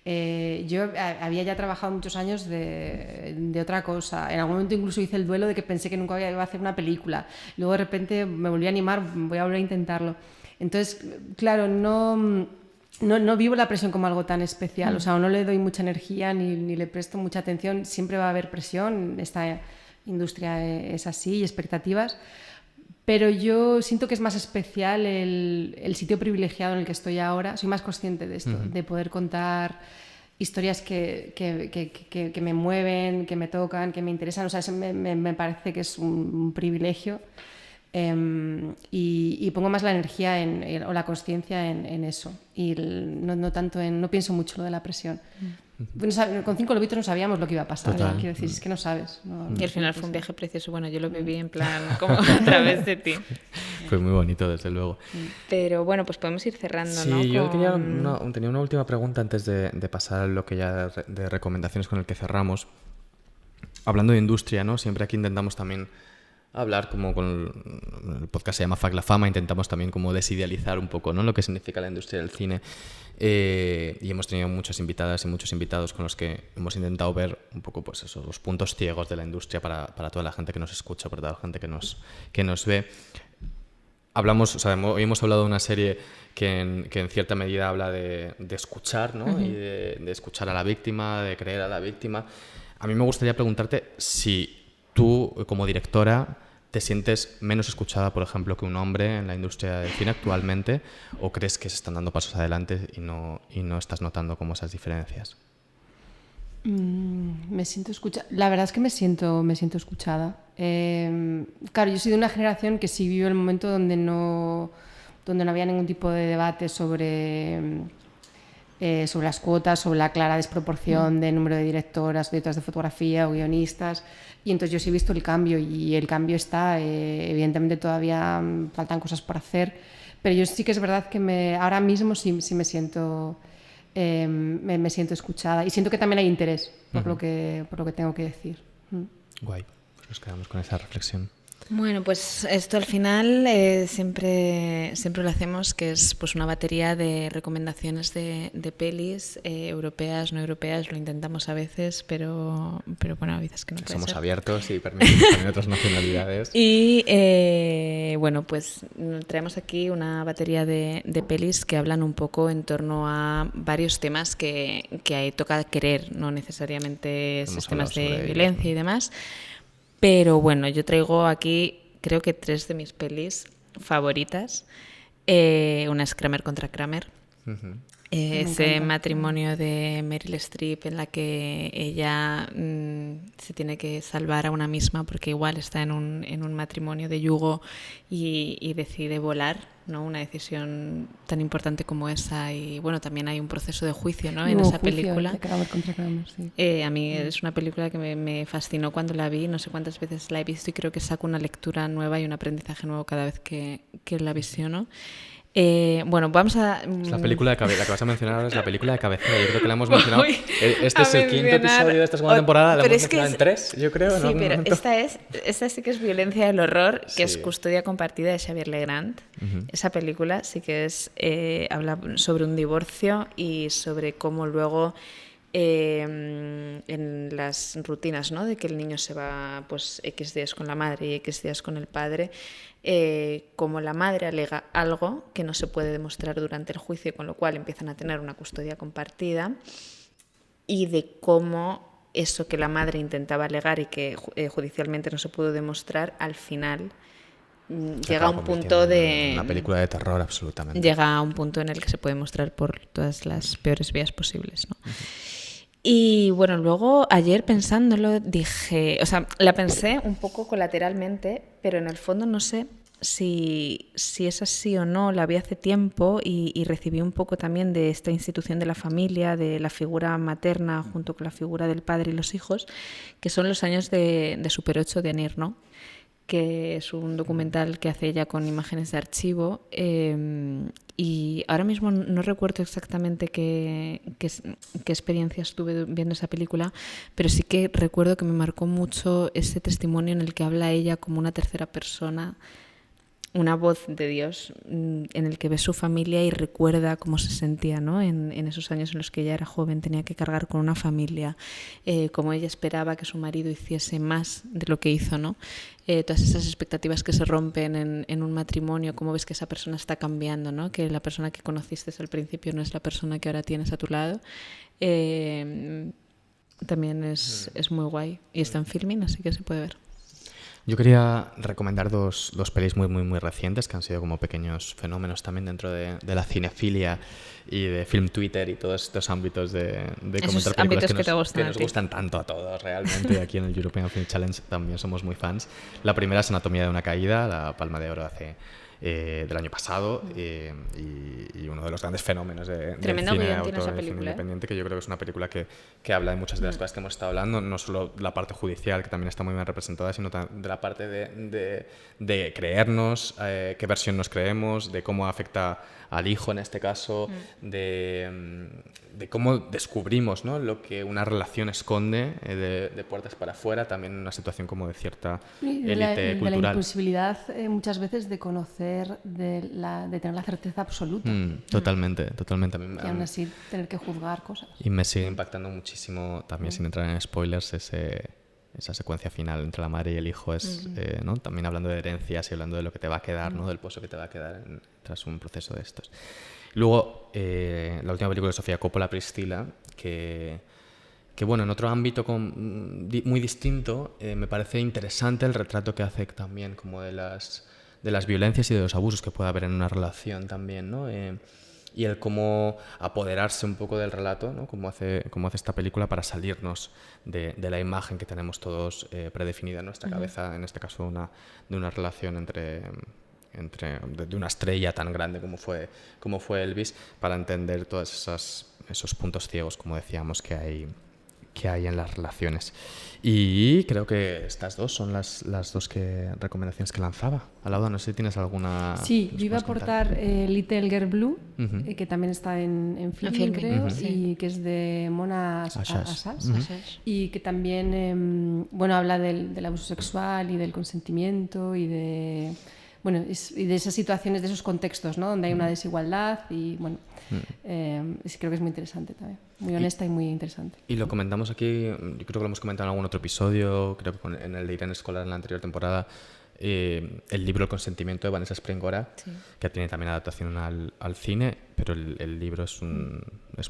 Yo había ya trabajado muchos años de otra cosa. En algún momento incluso hice el duelo de que pensé que nunca iba a hacer una película. Luego de repente me volví a animar, voy a volver a intentarlo. Entonces, claro, no vivo la presión como algo tan especial, o sea, no le doy mucha energía ni le presto mucha atención. Siempre va a haber presión, esta industria es así, y expectativas, pero yo siento que es más especial el sitio privilegiado en el que estoy ahora. Soy más consciente de esto, de poder contar historias que me mueven, que me tocan, que me interesan. O sea, me parece que es un privilegio. Y pongo más la energía o la consciencia en eso, y no pienso mucho lo de la presión. Con 5 lobitos no sabíamos lo que iba a pasar. Quiero decir, es que no sabes. Y al final fue un viaje precioso. Bueno, yo lo viví en plan como a través de ti. Fue muy bonito, desde luego. Pero bueno, pues podemos ir cerrando, sí, ¿no? Yo tenía una última pregunta antes de pasar a lo que ya de recomendaciones con el que cerramos. Hablando de industria, ¿no? Siempre aquí intentamos también hablar, como con el podcast se llama Fuck la Fama, intentamos también como desidealizar un poco, ¿no?, lo que significa la industria del cine, y hemos tenido muchas invitadas y muchos invitados con los que hemos intentado ver un poco, pues eso, los puntos ciegos de la industria para toda la gente que nos escucha, para toda la gente que nos ve. Hoy hemos hablado de una serie que en cierta medida habla de escuchar, ¿no? Y de escuchar a la víctima, de creer a la víctima. A mí me gustaría preguntarte si tú, como directora, ¿te sientes menos escuchada, por ejemplo, que un hombre en la industria del cine actualmente? ¿O crees que se están dando pasos adelante y no estás notando como esas diferencias? Me siento escuchada. La verdad es que me siento escuchada. Claro, yo soy de una generación que sí vivió el momento donde no había ningún tipo de debate sobre las cuotas, sobre la clara desproporción de número de directoras de fotografía o guionistas. Y entonces yo sí he visto el cambio, y el cambio está, evidentemente todavía faltan cosas por hacer, pero yo sí que es verdad que ahora mismo sí me siento escuchada, y siento que también hay interés por lo que tengo que decir. Guay, pues nos quedamos con esa reflexión. Bueno, pues esto al final siempre lo hacemos, que es pues una batería de recomendaciones de pelis europeas, no europeas. Lo intentamos a veces, pero bueno, a veces que no puede Somos ser. abiertos y permitimos también otras nacionalidades. Y bueno, pues traemos aquí una batería de pelis que hablan un poco en torno a varios temas que toca querer, no necesariamente esos temas de violencia y demás. Pero bueno, yo traigo aquí, creo que 3 de mis pelis favoritas. Una es Kramer contra Kramer. Ese matrimonio de Meryl Streep en la que ella se tiene que salvar a una misma porque igual está en un matrimonio de yugo y decide volar, ¿no? Una decisión tan importante como esa. Y bueno, también hay un proceso de juicio, ¿no? En esa película. De Kramer contra Kramer, sí. A mí es una película que me fascinó cuando la vi. No sé cuántas veces la he visto y creo que saco una lectura nueva y un aprendizaje nuevo cada vez que la visiono. Bueno, vamos a... La película la que vas a mencionar ahora es la película de cabecera. Yo creo que la hemos mencionado. Este es el 5º episodio de esta segunda temporada. La hemos mencionado en 3, yo creo. Sí, pero esta sí que es Violencia del Horror, que es Custodia Compartida de Xavier Legrand. Esa película sí que habla sobre un divorcio y sobre cómo luego... en las rutinas, ¿no?, de que el niño se va pues X días con la madre y X días con el padre, como la madre alega algo que no se puede demostrar durante el juicio, con lo cual empiezan a tener una custodia compartida, y de cómo eso que la madre intentaba alegar y que judicialmente no se pudo demostrar, al final llega a un punto de... Una película de terror, absolutamente. Llega a un punto en el que se puede mostrar por todas las peores vías posibles, ¿no? Y bueno, luego ayer pensándolo dije, o sea, la pensé un poco colateralmente, pero en el fondo no sé si es así o no. La vi hace tiempo y recibí un poco también de esta institución de la familia, de la figura materna junto con la figura del padre y los hijos, que son Los años de Super 8 de Annie Ernaux, que es un documental que hace ella con imágenes de archivo, Y ahora mismo no recuerdo exactamente qué experiencias tuve viendo esa película, pero sí que recuerdo que me marcó mucho ese testimonio en el que habla ella como una tercera persona, una voz de Dios, en el que ve su familia y recuerda cómo se sentía, ¿no? En esos años en los que ella era joven, tenía que cargar con una familia, cómo ella esperaba que su marido hiciese más de lo que hizo, ¿no? Todas esas expectativas que se rompen en un matrimonio, cómo ves que esa persona está cambiando, ¿no? Que la persona que conociste al principio no es la persona que ahora tienes a tu lado. También es muy guay y está en Filmin, así que se puede ver. Yo quería recomendar dos pelis muy recientes que han sido como pequeños fenómenos también dentro de la cinefilia y de film Twitter y todos estos ámbitos de comentar películas que nos gustan tanto a todos realmente. Y aquí en el European Film Challenge también somos muy fans. La primera es Anatomía de una caída, la Palma de Oro del año pasado, y uno de los grandes fenómenos del cine independiente, que yo creo que es una película que habla de muchas de las cosas que hemos estado hablando, no solo la parte judicial, que también está muy bien representada, sino de la parte de creernos, qué versión nos creemos, de cómo afecta al hijo en este caso, de cómo descubrimos, ¿no?, lo que una relación esconde de puertas para afuera, también en una situación como de cierta élite cultural. De la imposibilidad muchas veces de conocer, de tener la certeza absoluta. Totalmente. A mí, y aún así tener que juzgar cosas. Y me sigue impactando muchísimo, también sin entrar en spoilers, esa secuencia final entre la madre y el hijo, ¿no? También hablando de herencias y hablando de lo que te va a quedar, ¿no?, del pozo que te va a quedar tras un proceso de estos. Luego, la última película de Sofía Coppola, Priscilla, que bueno, en otro ámbito muy distinto, me parece interesante el retrato que hace también como de las violencias y de los abusos que puede haber en una relación también, ¿no? Y el cómo apoderarse un poco del relato, ¿no?, como hace esta película para salirnos de la imagen que tenemos todos predefinida en nuestra cabeza, en este caso de una relación de una estrella tan grande como fue Elvis, para entender todos esos puntos ciegos, como decíamos, que hay en las relaciones. Y creo que estas dos son las dos recomendaciones que lanzaba. Alauda, no sé si tienes alguna... Sí, yo iba a aportar Little Girl Blue, que también está en Filmin, creo, y que es de Mona Asas, y que también habla del abuso sexual y del consentimiento y de esas situaciones, de esos contextos, ¿no?, donde hay una desigualdad y creo que es muy interesante también, muy honesta y muy interesante. Y lo comentamos aquí, yo creo que lo hemos comentado en algún otro episodio, creo que en el de Irene Escolar en la anterior temporada, el libro El consentimiento de Vanessa Springora, que tiene también adaptación al cine, pero el libro es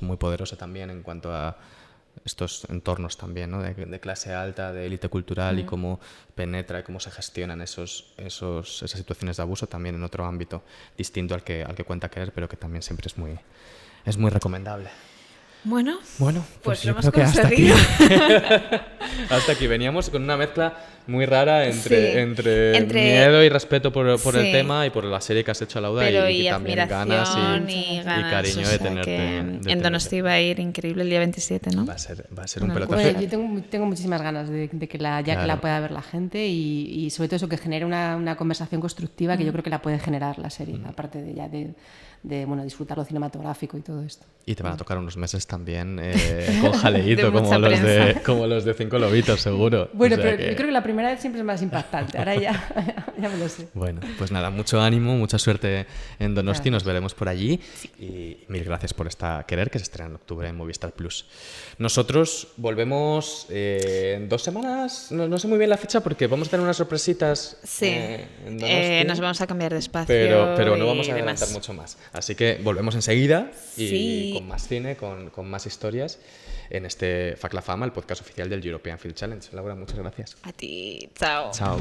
muy poderoso también en cuanto a estos entornos también, ¿no?, de clase alta, de élite cultural, y cómo penetra y cómo se gestionan esas situaciones de abuso también en otro ámbito distinto al que cuenta Querer, pero que también siempre es muy recomendable. Bueno, pues lo yo hemos creo conseguido. Hasta aquí veníamos con una mezcla muy rara entre miedo y respeto por el tema y por la serie que has hecho, Alauda, y también ganas y cariño de tenerte. En Donosti va a ir increíble el día 27, ¿no? Va a ser un pelotazo. Yo tengo muchísimas ganas de que la pueda ver la gente y sobre todo eso, que genere una conversación constructiva, que yo creo que la puede generar la serie, aparte de disfrutar lo cinematográfico y todo esto. Y te van a tocar unos meses también con jaleíto, como los de Cinco Lobitos, seguro. Bueno, pero yo creo que la primera vez siempre es más impactante. Ahora ya me lo sé. Bueno, pues nada, mucho ánimo, mucha suerte en Donosti. Nos veremos por allí. Y mil gracias por esta Querer, que se estrena en octubre en Movistar Plus. Nosotros volvemos en 2 semanas. No sé muy bien la fecha porque vamos a tener unas sorpresitas. Sí, en nos vamos a cambiar de espacio. Pero no vamos a adelantar mucho más. Así que volvemos enseguida y con más cine, con más historias en este FAC La Fama, el podcast oficial del European Film Challenge. Laura, muchas gracias. A ti, chao. Chao.